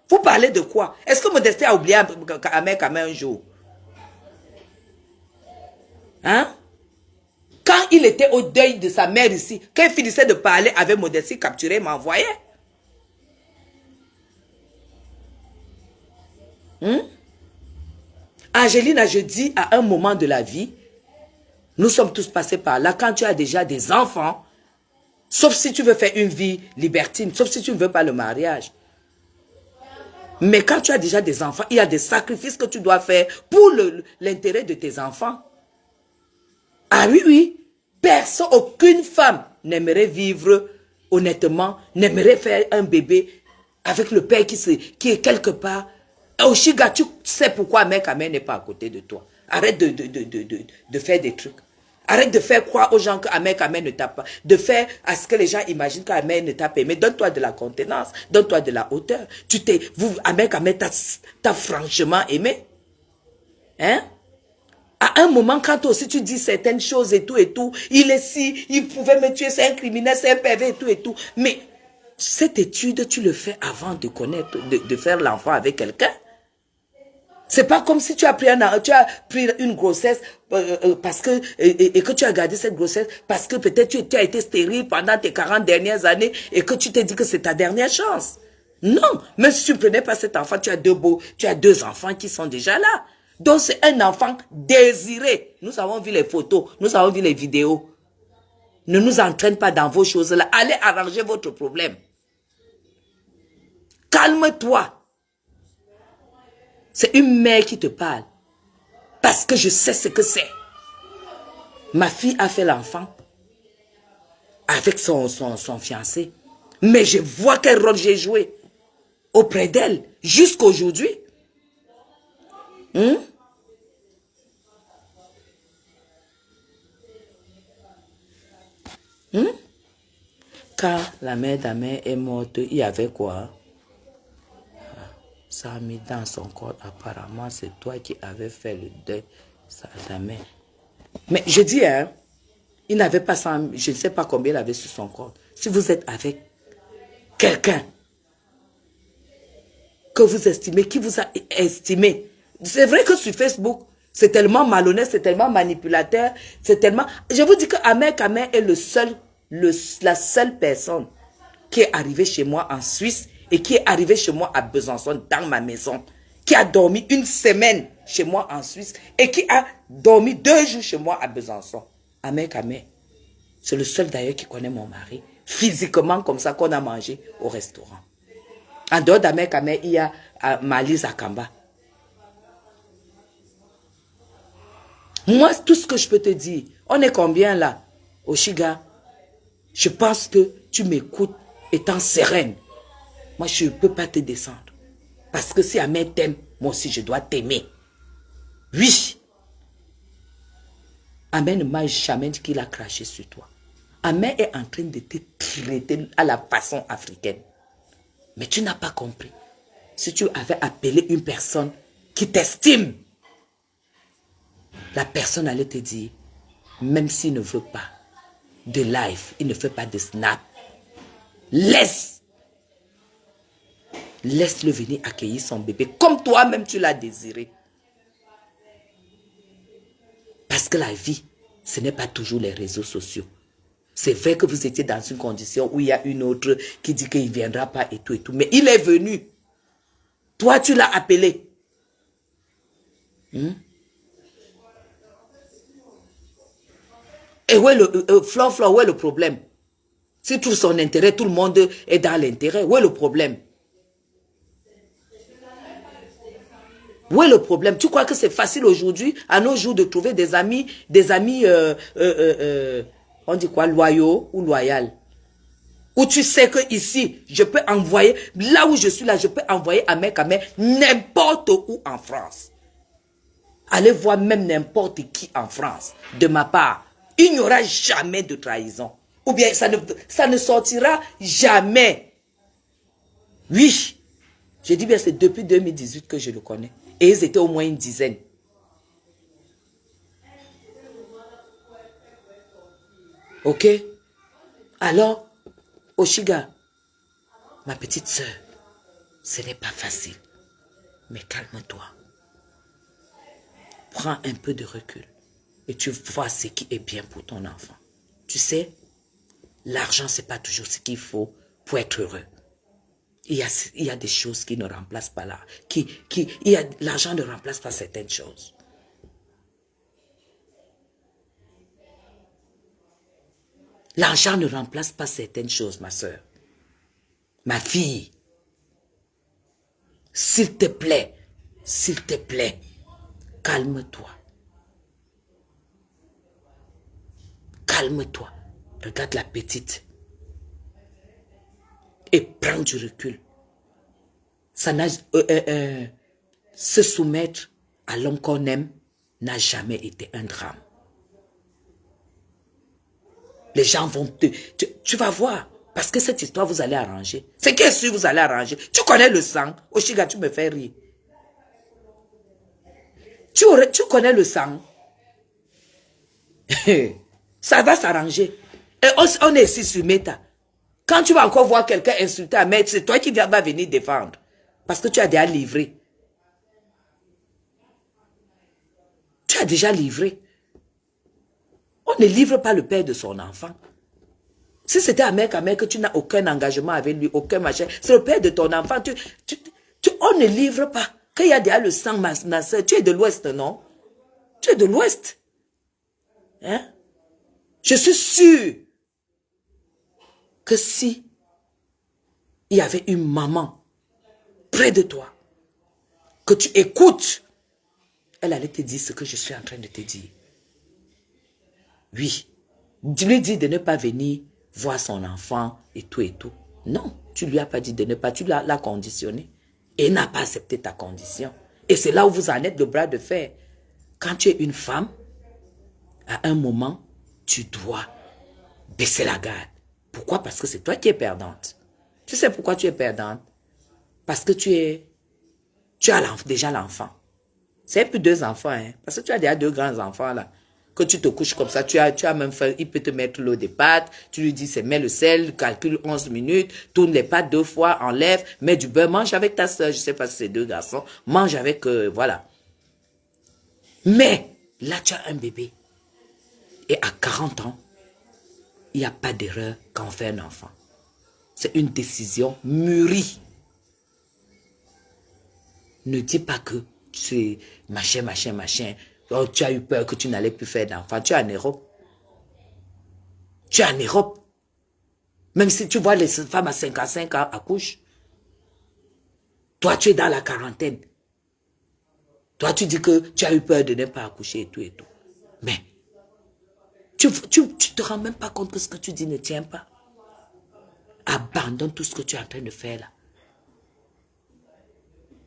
Vous parlez de quoi? Est-ce que Modestine a oublié Ahmed Kamel un jour? Hein? Quand il était au deuil de sa mère ici, quand il finissait de parler avec Modestie, capturé, m'envoyait. Angelina, je dis à un moment de la vie, nous sommes tous passés par là, quand tu as déjà des enfants, sauf si tu veux faire une vie libertine, sauf si tu ne veux pas le mariage. Mais quand tu as déjà des enfants, il y a des sacrifices que tu dois faire pour l'intérêt de tes enfants. Ah oui, oui. Personne, aucune femme n'aimerait vivre honnêtement, n'aimerait faire un bébé avec le père qui est quelque part. Oshiga, tu sais pourquoi Ahmed Kamel n'est pas à côté de toi. Arrête de faire des trucs. Arrête de faire croire aux gens qu'Ahmed Kamel ne t'a pas. De faire à ce que les gens imaginent qu'Ahmed ne t'a pas aimé. Donne-toi de la contenance. Donne-toi de la hauteur. Ahmed Kamel t'a franchement aimé. Hein? À un moment, quand aussi tu dis certaines choses et tout, il est si, il pouvait me tuer, c'est un criminel, c'est un PV et tout. Mais cette étude, tu le fais avant de connaître, de faire l'enfant avec quelqu'un. C'est pas comme si tu as pris une grossesse parce que et que tu as gardé cette grossesse parce que peut-être tu as été stérile pendant tes 40 dernières années et que tu t'es dit que c'est ta dernière chance. Non, même si tu ne prenais pas cet enfant, tu as deux enfants qui sont déjà là. Donc c'est un enfant désiré. Nous avons vu les photos, nous avons vu les vidéos. Ne nous entraîne pas dans vos choses là. Allez arranger votre problème. Calme-toi. C'est une mère qui te parle. Parce que je sais ce que c'est. Ma fille a fait l'enfant avec son fiancé. Mais je vois quel rôle j'ai joué auprès d'elle jusqu'aujourd'hui. Quand la mère d'Ahmed est morte, il y avait quoi? Ça a mis dans son corps. Apparemment, c'est toi qui avais fait le deuil. Ça d'Ahmed. Mais je dis, hein, il n'avait pas 100, je ne sais pas combien il avait sur son corps. Si vous êtes avec quelqu'un que vous estimez, qui vous a estimé. C'est vrai que sur Facebook, C'est tellement malhonnête, c'est tellement manipulateur, c'est tellement... Je vous dis que Ahmed Kamer est la seule personne qui est arrivée chez moi en Suisse et qui est arrivée chez moi à Besançon, dans ma maison, qui a dormi une semaine chez moi en Suisse et qui a dormi 2 jours chez moi à Besançon. Ahmed Kamer, c'est le seul d'ailleurs qui connaît mon mari, physiquement comme ça qu'on a mangé au restaurant. En dehors d'Ahmed Kamer, il y a Malise Akamba. Moi, tout ce que je peux te dire, on est combien là, Oshiga? Je pense que tu m'écoutes étant sereine. Moi, je ne peux pas te descendre. Parce que si Ahmed t'aime, moi aussi, je dois t'aimer. Oui. Ahmed ne m'a jamais dit qu'il a craché sur toi. Ahmed est en train de te traiter à la façon africaine. Mais tu n'as pas compris. Si tu avais appelé une personne qui t'estime, la personne allait te dire, même s'il ne veut pas de live, il ne fait pas de snap, laisse-le venir accueillir son bébé, comme toi-même tu l'as désiré. Parce que la vie, ce n'est pas toujours les réseaux sociaux. C'est vrai que vous étiez dans une condition où il y a une autre qui dit qu'il ne viendra pas et tout, mais il est venu. Toi, tu l'as appelé. Et où est le Flore, où est le problème? Si tout son intérêt, tout le monde est dans l'intérêt, où est le problème? Où est le problème? Tu crois que c'est facile aujourd'hui, à nos jours, de trouver des amis, on dit quoi, loyaux ou loyaux? Où tu sais que ici, je peux envoyer, là où je suis là, je peux envoyer Ahmed Kamer n'importe où en France. Allez voir même n'importe qui en France, de ma part. Il n'y aura jamais de trahison. Ou bien ça ne sortira jamais. Oui. Je dis bien, c'est depuis 2018 que je le connais. Et ils étaient au moins une dizaine. Ok? Alors, Oshiga, ma petite sœur, ce n'est pas facile. Mais calme-toi. Prends un peu de recul. Et tu vois ce qui est bien pour ton enfant. Tu sais, l'argent, ce n'est pas toujours ce qu'il faut pour être heureux. Il y a des choses qui ne remplacent pas là. L'argent ne remplace pas certaines choses. L'argent ne remplace pas certaines choses, ma soeur. Ma fille, s'il te plaît, calme-toi. Calme-toi. Regarde la petite. Et prends du recul. Ça n'a, se soumettre à l'homme qu'on aime n'a jamais été un drame. Les gens vont tu vas voir. Parce que cette histoire, vous allez arranger. C'est qu'est sûr vous allez arranger. Tu connais le sang. Oshiga, tu me fais rire. Tu connais le sang. Ça va s'arranger. Et on est ici sur Meta. Quand tu vas encore voir quelqu'un insulter Ahmed, c'est toi qui vas venir défendre. Parce que tu as déjà livré. Tu as déjà livré. On ne livre pas le père de son enfant. Si c'était Ahmed Kamer que tu n'as aucun engagement avec lui, aucun machin, c'est le père de ton enfant. On ne livre pas. Quand il y a déjà le sang, ma soeur, tu es de l'Ouest, non? Tu es de l'Ouest. Hein? Je suis sûr que si il y avait une maman près de toi, que tu écoutes, elle allait te dire ce que je suis en train de te dire. Oui. Tu lui dis de ne pas venir voir son enfant et tout et tout. Non, tu lui as pas dit de ne pas, tu l'as conditionné. Et il n'a pas accepté ta condition. Et c'est là où vous en êtes le bras de fer. Quand tu es une femme, à un moment, tu dois baisser la garde. Pourquoi? Parce que c'est toi qui es perdante. Tu sais pourquoi tu es perdante? Parce que tu as déjà l'enfant. C'est plus 2 enfants, hein? Parce que tu as déjà 2 grands enfants là. Que tu te couches comme ça, tu as même fait, il peut te mettre l'eau des pâtes, tu lui dis, mets le sel, calcule 11 minutes, tourne les pâtes 2 fois, enlève, mets du beurre, mange avec ta soeur, je sais pas si c'est 2 garçons, mange avec, voilà. Mais là, tu as un bébé. Et à 40 ans, il n'y a pas d'erreur quand on fait un enfant. C'est une décision mûrie. Ne dis pas que c'est machin, machin, machin. Oh, tu as eu peur que tu n'allais plus faire d'enfant. Tu es en Europe. Tu es en Europe. Même si tu vois les femmes à 55 ans accouchent. Toi, tu es dans la quarantaine. Toi, tu dis que tu as eu peur de ne pas accoucher et tout et tout. Mais tu te rends même pas compte que ce que tu dis ne tient pas. Abandonne tout ce que tu es en train de faire là.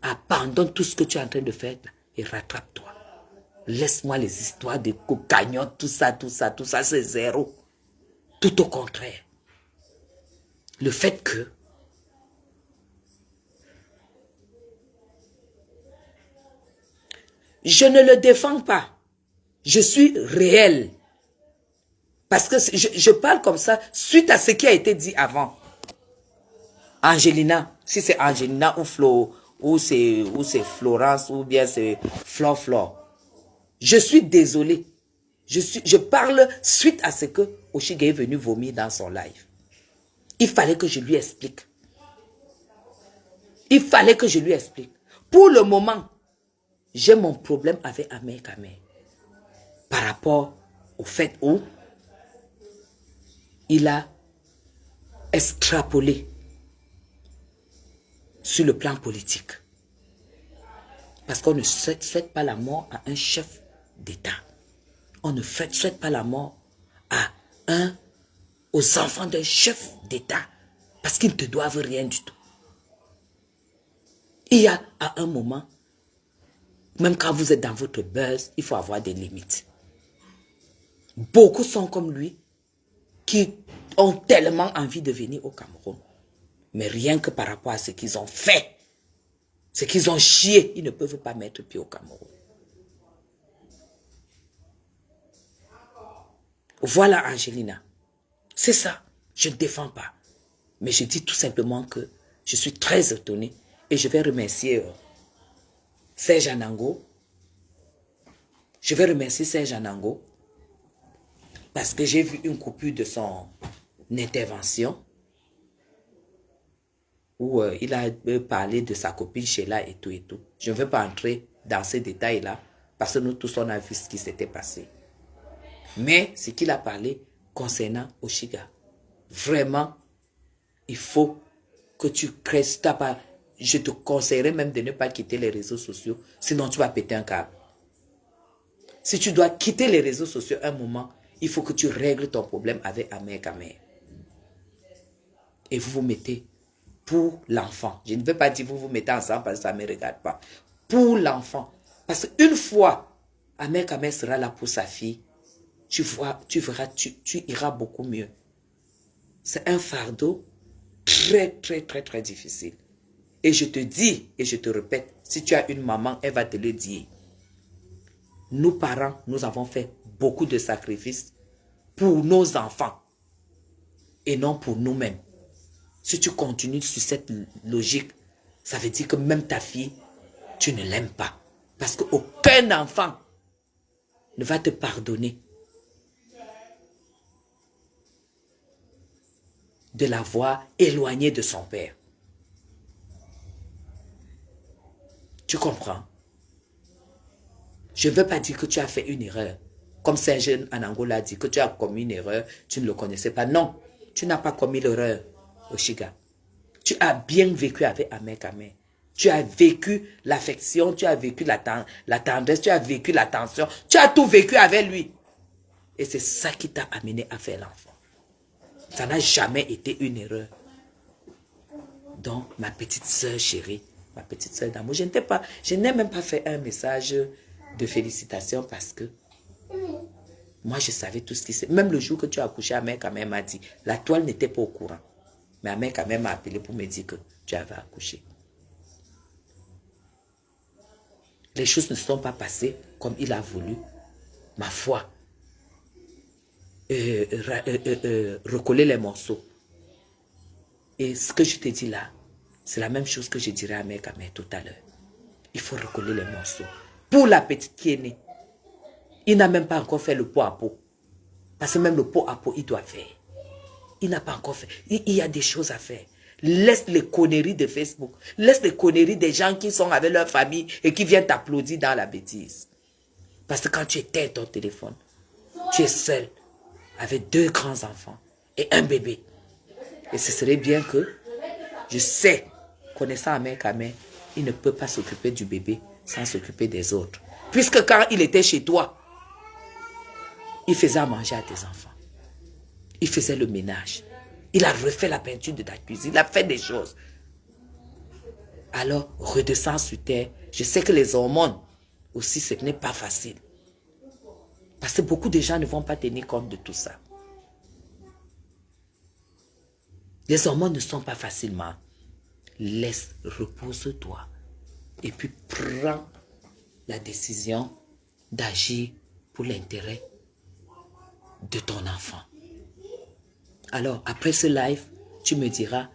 Abandonne tout ce que tu es en train de faire là et rattrape-toi. Laisse-moi les histoires de cagnottes, tout ça, c'est zéro. Tout au contraire. Le fait que je ne le défends pas. Je suis réel. Parce que je parle comme ça suite à ce qui a été dit avant. Angelina, si c'est Angelina ou Flo, ou c'est Florence, ou bien c'est Flore. Je suis désolé. Je parle suite à ce que Oshiga est venu vomir dans son live. Il fallait que je lui explique. Il fallait que je lui explique. Pour le moment, j'ai mon problème avec Ahmed Kamel. Par rapport au fait où il a extrapolé sur le plan politique. Parce qu'on ne souhaite pas la mort à un chef d'État. On ne souhaite pas la mort aux enfants d'un chef d'État. Parce qu'ils ne te doivent rien du tout. Il y a à un moment, même quand vous êtes dans votre buzz, il faut avoir des limites. Beaucoup sont comme lui, qui ont tellement envie de venir au Cameroun. Mais rien que par rapport à ce qu'ils ont fait, ce qu'ils ont chié, ils ne peuvent pas mettre pied au Cameroun. Voilà Angelina. C'est ça. Je ne défends pas. Mais je dis tout simplement que je suis très étonné et je vais remercier Serge Anango. Je vais remercier Serge Anango parce que j'ai vu une coupure de son intervention où il a parlé de sa copine Sheila et tout et tout. Je ne veux pas entrer dans ces détails-là parce que nous tous on a vu ce qui s'était passé. Mais ce qu'il a parlé concernant Oshiga, vraiment, il faut que tu crées. Je te conseillerais même de ne pas quitter les réseaux sociaux, sinon tu vas péter un câble. Si tu dois quitter les réseaux sociaux un moment, il faut que tu règles ton problème avec Ahmed Kamel. Et vous vous mettez pour l'enfant. Je ne veux pas dire vous vous mettez ensemble parce que ça ne me regarde pas. Pour l'enfant. Parce qu'une fois, Ahmed Kamel sera là pour sa fille, tu verras, tu iras beaucoup mieux. C'est un fardeau très, très, très, très difficile. Et je te dis, et je te répète, si tu as une maman, elle va te le dire. Nous, parents, nous avons fait beaucoup de sacrifices pour nos enfants et non pour nous-mêmes. Si tu continues sur cette logique, ça veut dire que même ta fille, tu ne l'aimes pas. Parce qu'aucun enfant ne va te pardonner de l'avoir éloigné de son père. Tu comprends? Je ne veux pas dire que tu as fait une erreur. Comme Serge Anango l'a dit, que tu as commis une erreur, tu ne le connaissais pas. Non, tu n'as pas commis l'erreur, Oshiga. Tu as bien vécu avec Ahmed Kamel. Tu as vécu l'affection, tu as vécu la tendresse, tu as vécu l'attention. Tu as tout vécu avec lui. Et c'est ça qui t'a amené à faire l'enfant. Ça n'a jamais été une erreur. Donc, ma petite soeur chérie, ma petite soeur d'amour, je n'ai même pas fait un message de félicitations parce que moi, je savais tout ce qui s'est... Même le jour que tu as accouché, Ahmed Kamel m'a dit, la toile n'était pas au courant. Mais Ahmed Kamel m'a appelé pour me dire que tu avais accouché. Les choses ne sont pas passées comme il a voulu. Ma foi, recoller les morceaux. Et ce que je te dis là, c'est la même chose que je dirais à Ahmed Kamel tout à l'heure. Il faut recoller les morceaux. Pour la petite qui est née, Il n'a même pas encore fait le pot à pot. Parce que même le pot à pot, il doit faire. Il n'a pas encore fait. Il y a des choses à faire. Laisse les conneries de Facebook. Laisse les conneries des gens qui sont avec leur famille et qui viennent t'applaudir dans la bêtise. Parce que quand tu éteins ton téléphone, tu es seul avec 2 grands enfants et un bébé. Et ce serait bien que, je sais, connaissant Amen Kamen, il ne peut pas s'occuper du bébé sans s'occuper des autres. Puisque quand il était chez toi, il faisait à manger à tes enfants. Il faisait le ménage. Il a refait la peinture de ta cuisine. Il a fait des choses. Alors, redescends sur terre. Je sais que les hormones aussi, ce n'est pas facile. Parce que beaucoup de gens ne vont pas tenir compte de tout ça. Les hormones ne sont pas facilement. Laisse, repose-toi. Et puis, prends la décision d'agir pour l'intérêt de ton enfant. Alors, après ce live, tu me diras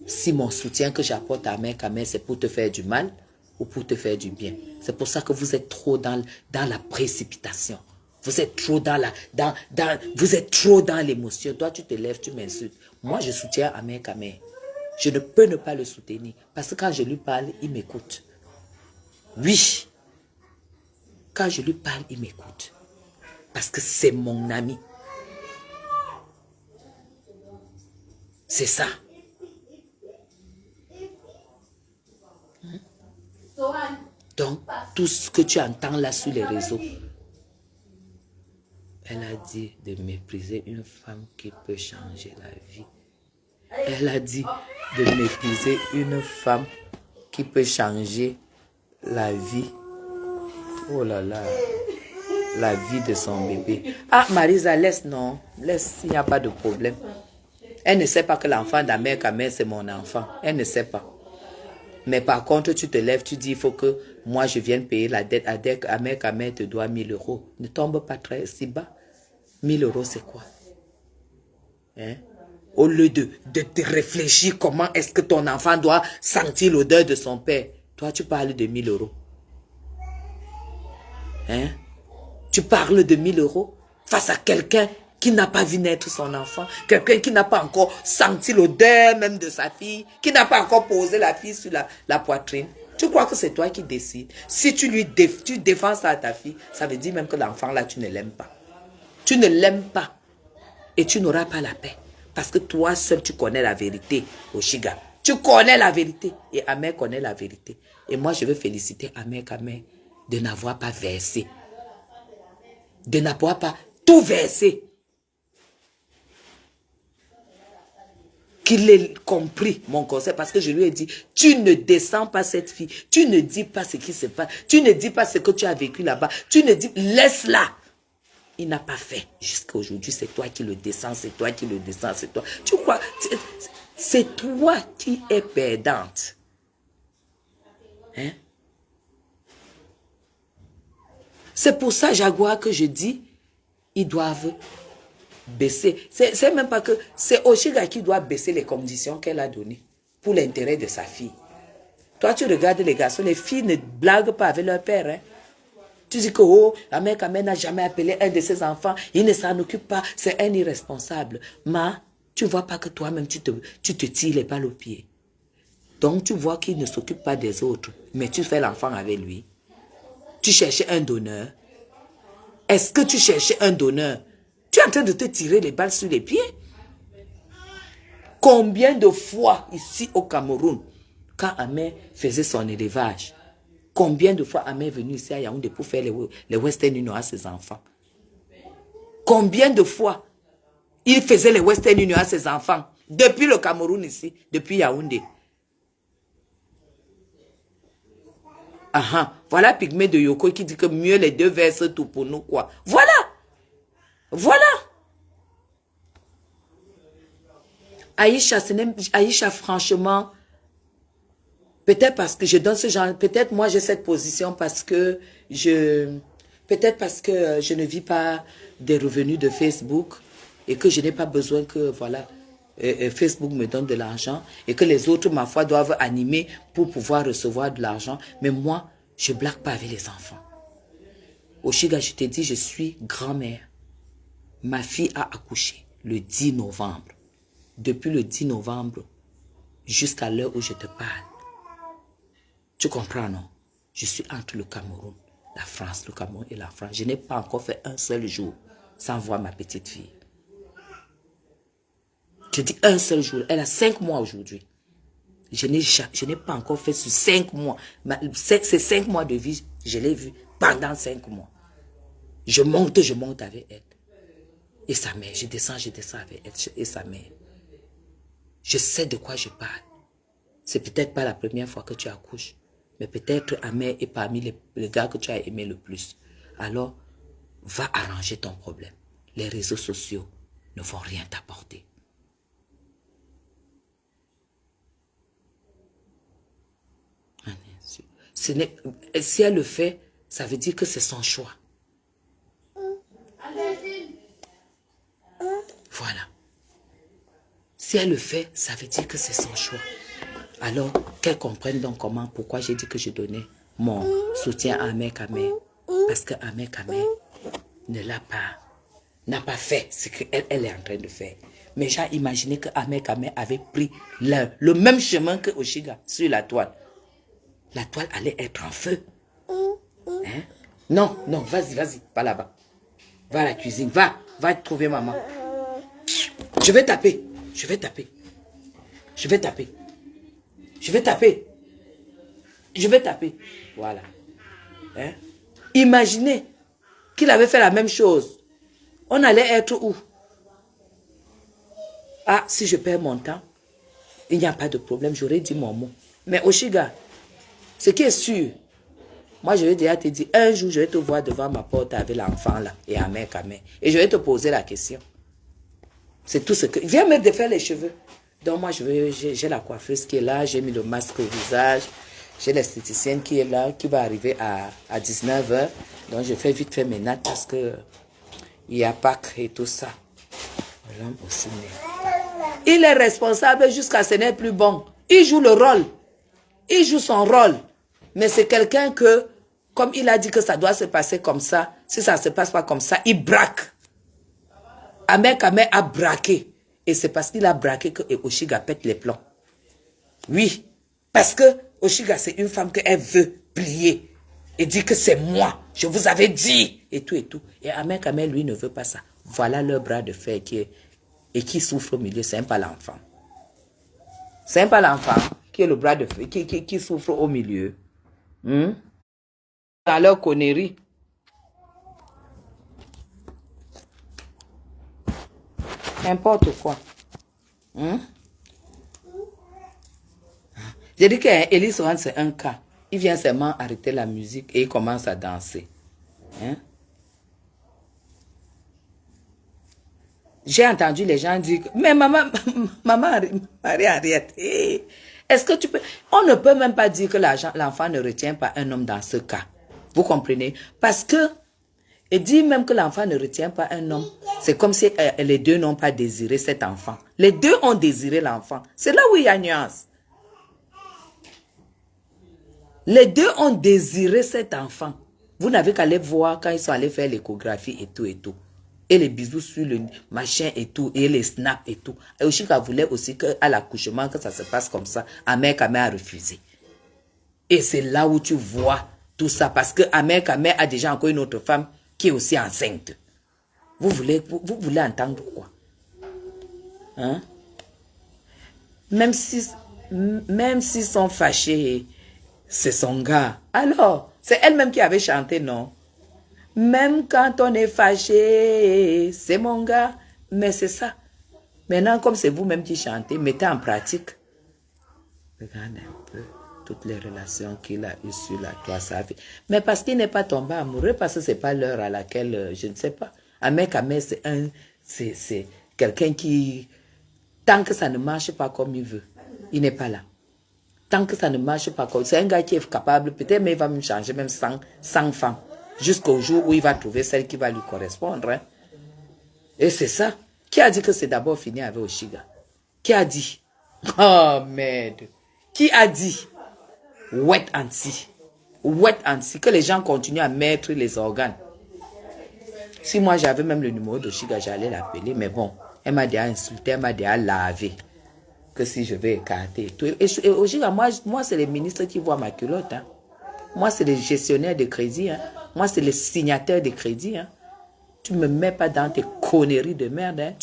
si mon soutien que j'apporte à Amen Kamen, c'est pour te faire du mal ou pour te faire du bien. C'est pour ça que vous êtes trop dans la précipitation. Vous êtes trop vous êtes trop dans l'émotion. Toi, tu te lèves, tu m'insultes. Moi, je soutiens Amen Kamen. Je ne peux ne pas le soutenir. Parce que quand je lui parle, il m'écoute. Oui. Quand je lui parle, il m'écoute. Parce que c'est mon ami. C'est ça. Donc, tout ce que tu entends là sur les réseaux, elle a dit de mépriser une femme qui peut changer la vie. Elle a dit de mépriser une femme qui peut changer la vie. Oh là là. La vie de son bébé. Ah, Marisa, laisse, non. Laisse, il n'y a pas de problème. Elle ne sait pas que l'enfant d'Amen Kamen, c'est mon enfant. Elle ne sait pas. Mais par contre, tu te lèves, tu dis, il faut que moi, je vienne payer la dette. Amen Kamen te doit 1000 €. Ne tombe pas très si bas. 1000 €, c'est quoi? Hein? Au lieu de te réfléchir comment est-ce que ton enfant doit sentir l'odeur de son père, toi, tu parles de 1000 €. Hein? Tu parles de 1000 € face à quelqu'un qui n'a pas vu naître son enfant, quelqu'un qui n'a pas encore senti l'odeur même de sa fille, qui n'a pas encore posé la fille sur la poitrine. Tu crois que c'est toi qui décides? Si tu défends ça à ta fille, ça veut dire même que l'enfant là, tu ne l'aimes pas. Tu ne l'aimes pas et tu n'auras pas la paix. Parce que toi seul, tu connais la vérité, Oshiga. Tu connais la vérité et Amen connaît la vérité. Et moi, je veux féliciter Amen Kamen de n'avoir pas versé. De n'avoir pas tout versé. Qu'il ait compris mon conseil parce que je lui ai dit, tu ne descends pas cette fille, tu ne dis pas ce qui se passe, tu ne dis pas ce que tu as vécu là-bas, tu ne dis, laisse-la. Il n'a pas fait jusqu'à aujourd'hui, c'est toi qui le descends, c'est toi qui le descends, c'est toi. Tu crois, c'est toi qui es perdante. Hein? C'est pour ça, Jaguar, que je dis, ils doivent baisser. C'est même pas que... C'est Oshiga qui doit baisser les conditions qu'elle a données pour l'intérêt de sa fille. Toi, tu regardes les garçons, les filles ne blaguent pas avec leur père. Hein? Tu dis que, oh, Amen Kamen n'a jamais appelé un de ses enfants, il ne s'en occupe pas, c'est un irresponsable. Mais, tu vois pas que toi-même, tu te tires les balles aux pieds. Donc, tu vois qu'il ne s'occupe pas des autres, mais tu fais l'enfant avec lui. Tu cherchais un donneur. Est-ce que tu cherchais un donneur? Tu es en train de te tirer les balles sur les pieds. Combien de fois ici au Cameroun, quand Amen faisait son élevage, combien de fois Amen est venu ici à Yaoundé pour faire les Western Union à ses enfants? Combien de fois il faisait les Western Union à ses enfants? Depuis le Cameroun ici, depuis Yaoundé. Voilà Pygmée de Yoko qui dit que mieux les deux versent tout pour nous, quoi. Voilà. Voilà. Aïcha, franchement, peut-être parce que je donne ce genre, peut-être moi j'ai cette position parce que peut-être parce que je ne vis pas des revenus de Facebook et que je n'ai pas besoin que, voilà, Facebook me donne de l'argent et que les autres, ma foi, doivent animer pour pouvoir recevoir de l'argent. Mais moi, je ne blague pas avec les enfants. Oshiga, je te dis, je suis grand-mère. Ma fille a accouché le 10 novembre. Depuis le 10 novembre jusqu'à l'heure où je te parle. Tu comprends, non? Je suis entre le Cameroun, la France, le Cameroun et la France. Je n'ai pas encore fait un seul jour sans voir ma petite fille. Je dis un seul jour. Elle a 5 mois aujourd'hui. Je n'ai pas encore fait sur 5 mois. Ces 5 mois de vie, je l'ai vue pendant 5 mois. Je monte avec elle. Et sa mère, je descends avec elle et sa mère. Je sais de quoi je parle. C'est peut-être pas la première fois que tu accouches, mais peut-être Ahmed est parmi les gars que tu as aimé le plus. Alors, va arranger ton problème. Les réseaux sociaux ne vont rien t'apporter. Si elle le fait, ça veut dire que c'est son choix. Voilà. Si elle le fait, ça veut dire que c'est son choix. Alors, qu'elle comprenne donc pourquoi j'ai dit que je donnais mon soutien à Ahmed Kamel. Parce que Ahmed Kamel n'a pas fait ce qu'elle est en train de faire. Mais j'ai imaginé que Ahmed Kamel avait pris le même chemin que Oshiga sur la toile. La toile allait être en feu. Hein? Non, vas-y, pas là-bas. Va à la cuisine, va trouver maman. Je vais taper. Voilà. Hein? Imaginez qu'il avait fait la même chose. On allait être où? Ah, si je perds mon temps, il n'y a pas de problème, j'aurais dit mon mot. Mais Oshiga, ce qui est sûr, moi je vais déjà te dire, un jour je vais te voir devant ma porte avec l'enfant là, et Ahmed Kamel, et je vais te poser la question. C'est tout ce que... Viens me défaire les cheveux. Donc moi j'ai la coiffeuse qui est là, j'ai mis le masque au visage, j'ai l'esthéticienne qui est là, qui va arriver à 19 h. Donc je fais vite fait mes nattes parce que il y a Pâques et tout ça. L'homme au ciné. Il est responsable jusqu'à ce n'est plus bon. Il joue le rôle. Il joue son rôle. Mais c'est quelqu'un que, comme il a dit que ça doit se passer comme ça, si ça ne se passe pas comme ça, il braque. Ahmed Kamel a braqué. Et c'est parce qu'il a braqué que Oshiga pète les plombs. Oui. Parce que Oshiga, c'est une femme qu'elle veut plier. Et dit que c'est moi. Je vous avais dit. Et tout et tout. Et Ahmed Kamel, lui, ne veut pas ça. Voilà leur bras de fer qui souffre au milieu. C'est un pas l'enfant. C'est un pas l'enfant qui est le bras de fer, qui souffre au milieu. Dans leur connerie. N'importe quoi. J'ai dit qu'Elie Sohan, c'est un cas. Il vient seulement arrêter la musique et il commence à danser. J'ai entendu les gens dire, mais maman Marie-Henriette, est-ce que tu peux... On ne peut même pas dire que l'enfant ne retient pas un homme dans ce cas. Vous comprenez? Parce que, et dit même que l'enfant ne retient pas un homme, c'est comme si les deux n'ont pas désiré cet enfant. Les deux ont désiré l'enfant. C'est là où il y a nuance. Les deux ont désiré cet enfant. Vous n'avez qu'à les voir quand ils sont allés faire l'échographie et tout et tout. Et les bisous sur le machin et tout, et les snaps et tout. Et Oshiga voulait aussi qu'à l'accouchement, que ça se passe comme ça. Ahmed Kamel a refusé. Et c'est là où tu vois tout ça. Parce que Ahmed Kamel a déjà encore une autre femme qui est aussi enceinte. Vous voulez entendre quoi? Hein? Même s'ils sont fâchés, c'est son gars. Alors, c'est elle-même qui avait chanté, non? Même quand on est fâché, c'est mon gars. Mais c'est ça. Maintenant, comme c'est vous-même qui chantez, mettez en pratique. Regardez un peu toutes les relations qu'il a eues sur la toile. Mais parce qu'il n'est pas tombé amoureux, parce que ce n'est pas l'heure à laquelle, je ne sais pas. Ahmed Kamel, c'est quelqu'un qui, tant que ça ne marche pas comme il veut, il n'est pas là. Tant que ça ne marche pas comme... C'est un gars qui est capable, peut-être mais il va me changer même 100 femmes. Jusqu'au jour où il va trouver celle qui va lui correspondre. Hein. Et c'est ça. Qui a dit que c'est d'abord fini avec Oshiga? Qui a dit? Oh merde. Qui a dit? Wet and see. Wet and see. Que les gens continuent à mettre les organes. Si moi j'avais même le numéro de Chiga, j'allais l'appeler. Mais bon, elle m'a déjà insulté, elle m'a déjà lavé. Que si je vais écarter. Et au Chiga, moi c'est les ministres qui voient ma culotte. Hein. Moi, c'est les gestionnaires de crédit. Hein. Moi, c'est les signataires de crédit. Hein. Tu ne me mets pas dans tes conneries de merde. Hein.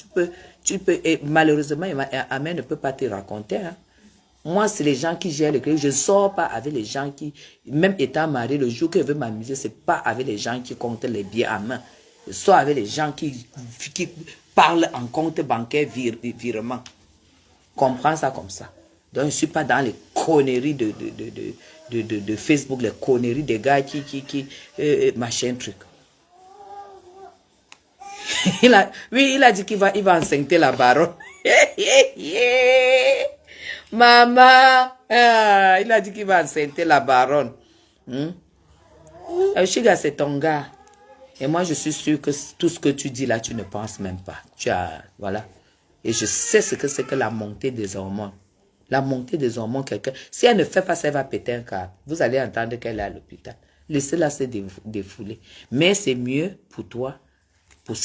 Tu peux, et malheureusement, Amen ne peut pas te raconter. Hein. Moi, c'est les gens qui gèrent le crédit. Je ne sors pas avec les gens qui, même étant marié, le jour que je veux m'amuser, ce n'est pas avec les gens qui comptent les billets à main. Je sors avec les gens qui parlent en compte bancaire virement. Comprends ça comme ça. Donc, je ne suis pas dans les conneries de Facebook, les conneries des gars qui machin truc. Il a dit qu'il va enceinte la baronne. Maman, il a dit qu'il va enceinte la baronne. Chiga, c'est ton gars. Et moi, je suis sûr que tout ce que tu dis là, tu ne penses même pas. Voilà. Et je sais ce que c'est que la montée des hormones. La montée des hormones, quelqu'un, si elle ne fait pas ça, elle va péter un câble. Vous allez entendre qu'elle est à l'hôpital. Laissez-la se défouler. Mais c'est mieux pour toi, pour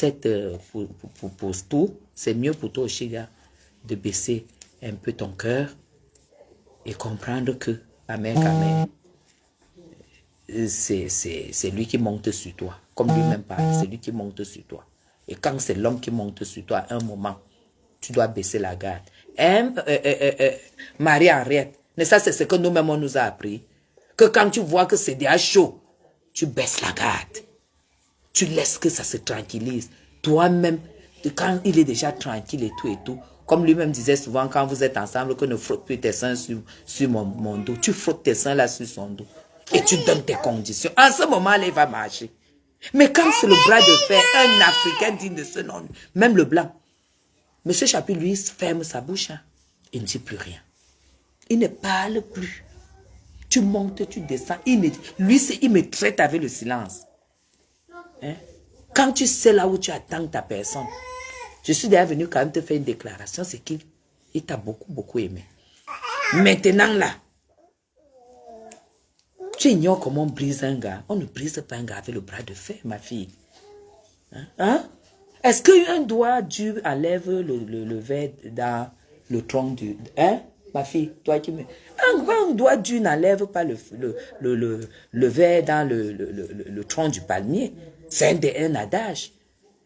tout, c'est mieux pour toi, Chiga, de baisser un peu ton cœur et comprendre que Amen, c'est lui qui monte sur toi. Comme lui-même parle, c'est lui qui monte sur toi. Et quand c'est l'homme qui monte sur toi, à un moment, tu dois baisser la garde. Marie-Henriette, ça c'est ce que nous-mêmes on nous a appris. Que quand tu vois que c'est déjà chaud, tu baisses la garde. Tu laisses que ça se tranquillise. Toi-même, quand il est déjà tranquille et tout, comme lui-même disait souvent quand vous êtes ensemble, que ne frotte plus tes seins sur mon dos. Tu frottes tes seins là sur son dos. Et tu donnes tes conditions. En ce moment-là, il va marcher. Mais quand c'est le bras de fer, un Africain digne de ce nom, même le blanc, Monsieur Chapuis, lui, ferme sa bouche. Hein. Il ne dit plus rien. Il ne parle plus. Tu montes, tu descends. Il me traite avec le silence. Hein? Quand tu sais là où tu attends ta personne, je suis déjà venu quand même te faire une déclaration, c'est qu'il t'a beaucoup, beaucoup aimé. Maintenant là, tu ignores comment on brise un gars. On ne brise pas un gars avec le bras de fer, ma fille. Hein? Est-ce qu'un doigt dur enlève le verre dans le tronc du... Hein, ma fille, toi qui me... Un doigt dur n'enlève pas le verre dans le tronc du palmier. C'est un adage.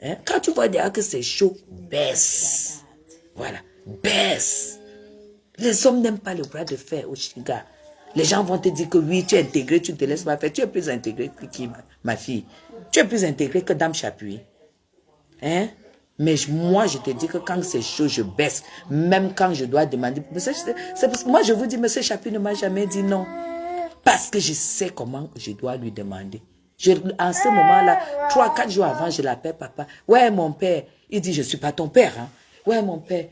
Hein? Quand tu vois déjà que c'est chaud, baisse. Voilà, baisse. Les hommes n'aiment pas le bras de fer au Chiga. Les gens vont te dire que oui, tu es intégré, tu ne te laisses pas faire. Tu es plus intégré que qui, ma fille? Tu es plus intégré que Dame Chapuis. Hein? Mais moi, je te dis que quand c'est chaud, je baisse. Même quand je dois demander. Moi, je vous dis, monsieur Chapuis ne m'a jamais dit non. Parce que je sais comment je dois lui demander. En ce moment-là, 3-4 jours avant, je l'appelle papa. Ouais, mon père. Il dit, je ne suis pas ton père. Hein? Ouais, mon père.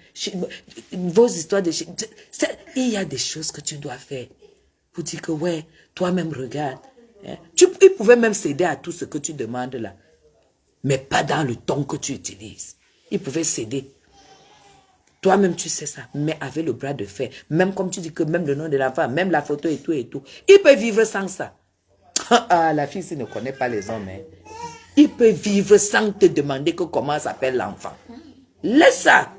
Vos histoires de... Il y a des choses que tu dois faire. Pour dire que, ouais, toi-même, regarde. Hein? Il pouvait même céder à tout ce que tu demandes là. Mais pas dans le ton que tu utilises. Il pouvait céder. Toi-même, tu sais ça. Mais avec le bras de fer. Même comme tu dis que même le nom de l'enfant, même la photo et tout et tout. Il peut vivre sans ça. Ah, la fille, s'il ne connaît pas les hommes. Hein. Il peut vivre sans te demander que comment s'appelle l'enfant. Laisse ça.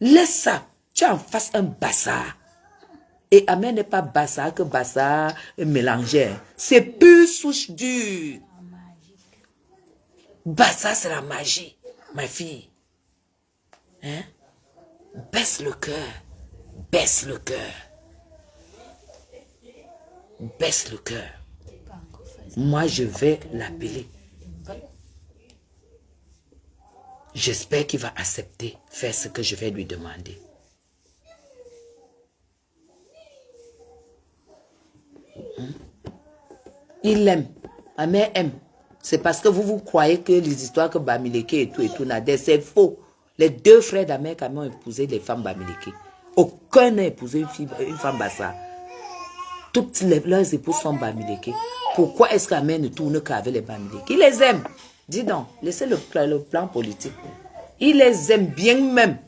Laisse ça. Tu en fasses un bazar. Et Amen n'est pas bazar que bazar mélangé. C'est pure souche dure. Bazar, c'est la magie, ma fille. Hein? Baisse le cœur. Baisse le cœur. Baisse le cœur. Moi, je vais l'appeler. J'espère qu'il va accepter faire ce que je vais lui demander. Il aime. Ma mère aime. C'est parce que vous croyez que les histoires que Bamileke et tout, c'est faux. Les deux frères d'Amer ont épousé les femmes Bamileke. Aucun n'a épousé une femme Bassa. Toutes leurs épouses sont Bamileke. Pourquoi est-ce qu'Amer ne tourne qu'avec les Bamileke? Il les aime. Dis donc, laissez le plan politique. Il les aime bien même.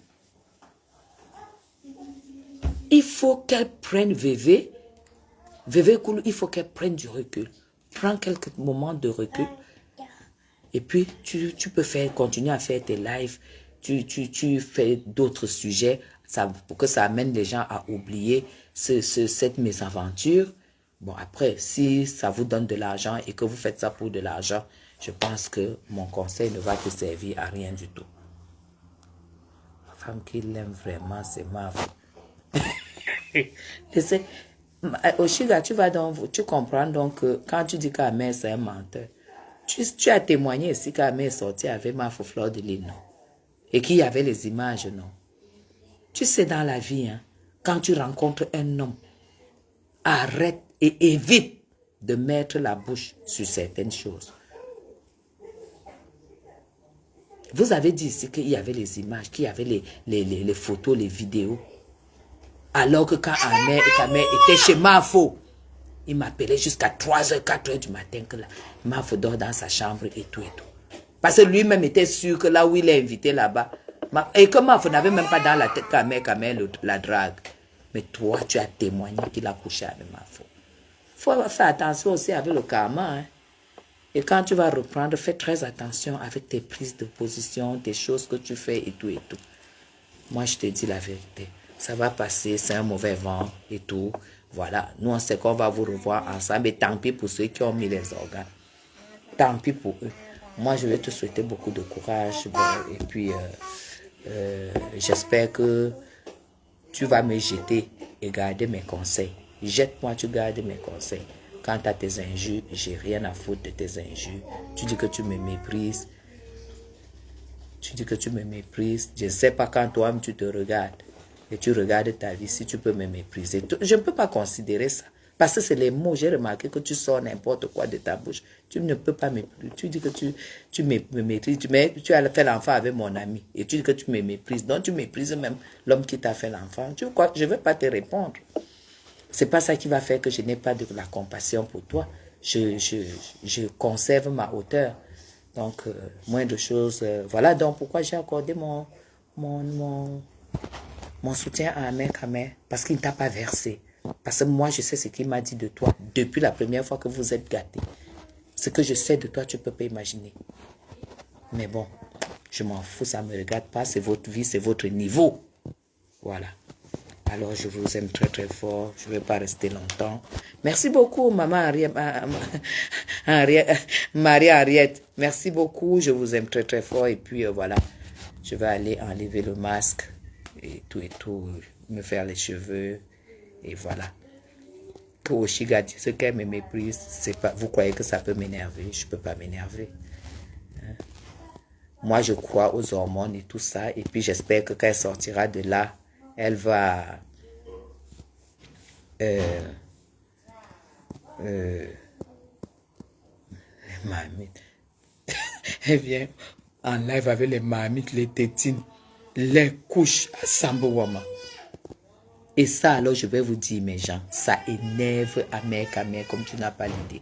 Il faut qu'elle prenne Vévé. Vévé Koulou, il faut qu'elle prenne du recul. Prends quelques moments de recul. Et puis, tu peux continuer à faire tes lives. Tu fais d'autres sujets pour que ça amène les gens à oublier cette mésaventure. Bon, après, si ça vous donne de l'argent et que vous faites ça pour de l'argent, je pense que mon conseil ne va te servir à rien du tout. La femme qui l'aime vraiment, c'est ma femme. Oshiga, tu comprends donc que quand tu dis qu'Amé c'est un menteur, tu as témoigné ici qu'Amé est sorti avec ma fleur de lune, non? Et qu'il y avait les images, non? Tu sais, dans la vie, hein, quand tu rencontres un homme, arrête et évite de mettre la bouche sur certaines choses. Vous avez dit ici qu'il y avait les images, qu'il y avait les photos, les vidéos. Alors que quand Amé était chez Mafo, il m'appelait jusqu'à 3h, 4h du matin que Mafo dort dans sa chambre et tout et tout. Parce que lui-même était sûr que là où il est invité là-bas, et que Mafo n'avait même pas dans la tête qu'Amé la drague. Mais toi, tu as témoigné qu'il a couché avec Mafo. Il faut faire attention aussi avec le karma. Hein. Et quand tu vas reprendre, fais très attention avec tes prises de position, tes choses que tu fais et tout et tout. Moi, je te dis la vérité. Ça va passer, c'est un mauvais vent et tout. Voilà, nous on sait qu'on va vous revoir ensemble. Et tant pis pour ceux qui ont mis les organes. Tant pis pour eux. Moi, je vais te souhaiter beaucoup de courage. Et puis, j'espère que tu vas me jeter et garder mes conseils. Jette-moi, tu gardes mes conseils. Quant à tes injures, j'ai rien à foutre de tes injures. Tu dis que tu me méprises. Tu dis que tu me méprises. Je ne sais pas quand toi-même tu te regardes. Et tu regardes ta vie, si tu peux me mépriser. Je ne peux pas considérer ça. Parce que c'est les mots, j'ai remarqué que tu sors n'importe quoi de ta bouche. Tu ne peux pas mépriser. Tu dis que tu me méprises. Tu as fait l'enfant avec mon ami. Et tu dis que tu me méprises. Donc tu méprises même l'homme qui t'a fait l'enfant. Tu vois, je ne vais pas te répondre. Ce n'est pas ça qui va faire que je n'ai pas de la compassion pour toi. Je conserve ma hauteur. Donc, moins de choses. Voilà donc pourquoi j'ai accordé mon soutien à Amé Kamé. Parce qu'il ne t'a pas versé. Parce que moi, je sais ce qu'il m'a dit de toi depuis la première fois que vous êtes gâtés. Ce que je sais de toi, tu ne peux pas imaginer. Mais bon, je m'en fous, ça ne me regarde pas. C'est votre vie, c'est votre niveau. Voilà. Alors, je vous aime très, très fort. Je ne vais pas rester longtemps. Merci beaucoup, maman Marie-Henriette. Merci beaucoup. Je vous aime très, très fort. Et puis, voilà. Je vais aller enlever le masque et tout. Me faire les cheveux. Et voilà. Que Oshiga dit ce qu'elle me méprise, c'est pas. Vous croyez que ça peut m'énerver? Je ne peux pas m'énerver. Hein? Moi, je crois aux hormones et tout ça. Et puis, j'espère que quand elle sortira de là, elle va les marmites. Elle vient en live avec les marmites, les tétines, les couches à Sambowama. Et ça, alors, je vais vous dire, mes gens, ça énerve Amé Kamé comme tu n'as pas l'idée.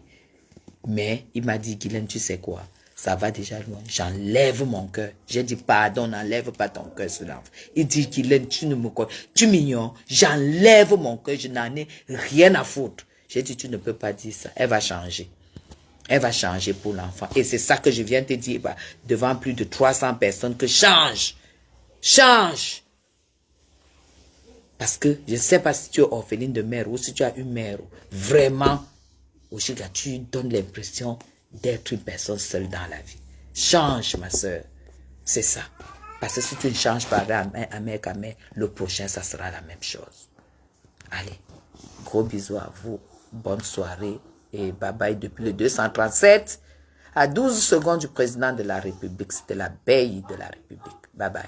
Mais il m'a dit, Guylaine, tu sais quoi? Ça va déjà loin. J'enlève mon cœur. J'ai dit, pardon, n'enlève pas ton cœur sur l'enfant. Il dit, Guylaine, tu ne me connais, tu m'ignores. J'enlève mon cœur, je n'en ai rien à foutre. J'ai dit, tu ne peux pas dire ça. Elle va changer. Elle va changer pour l'enfant. Et c'est ça que je viens te dire devant plus de 300 personnes que change. Change. Parce que je ne sais pas si tu es orpheline de mère ou si tu as une mère. Vraiment, Oshiga, tu donnes l'impression d'être une personne seule dans la vie. Change, ma soeur. C'est ça. Parce que si tu ne changes pas Amé Kamé, le prochain, ça sera la même chose. Allez, gros bisous à vous. Bonne soirée. Et bye bye depuis le 237 à 12 secondes du président de la République. C'était la veille de la République. Bye bye.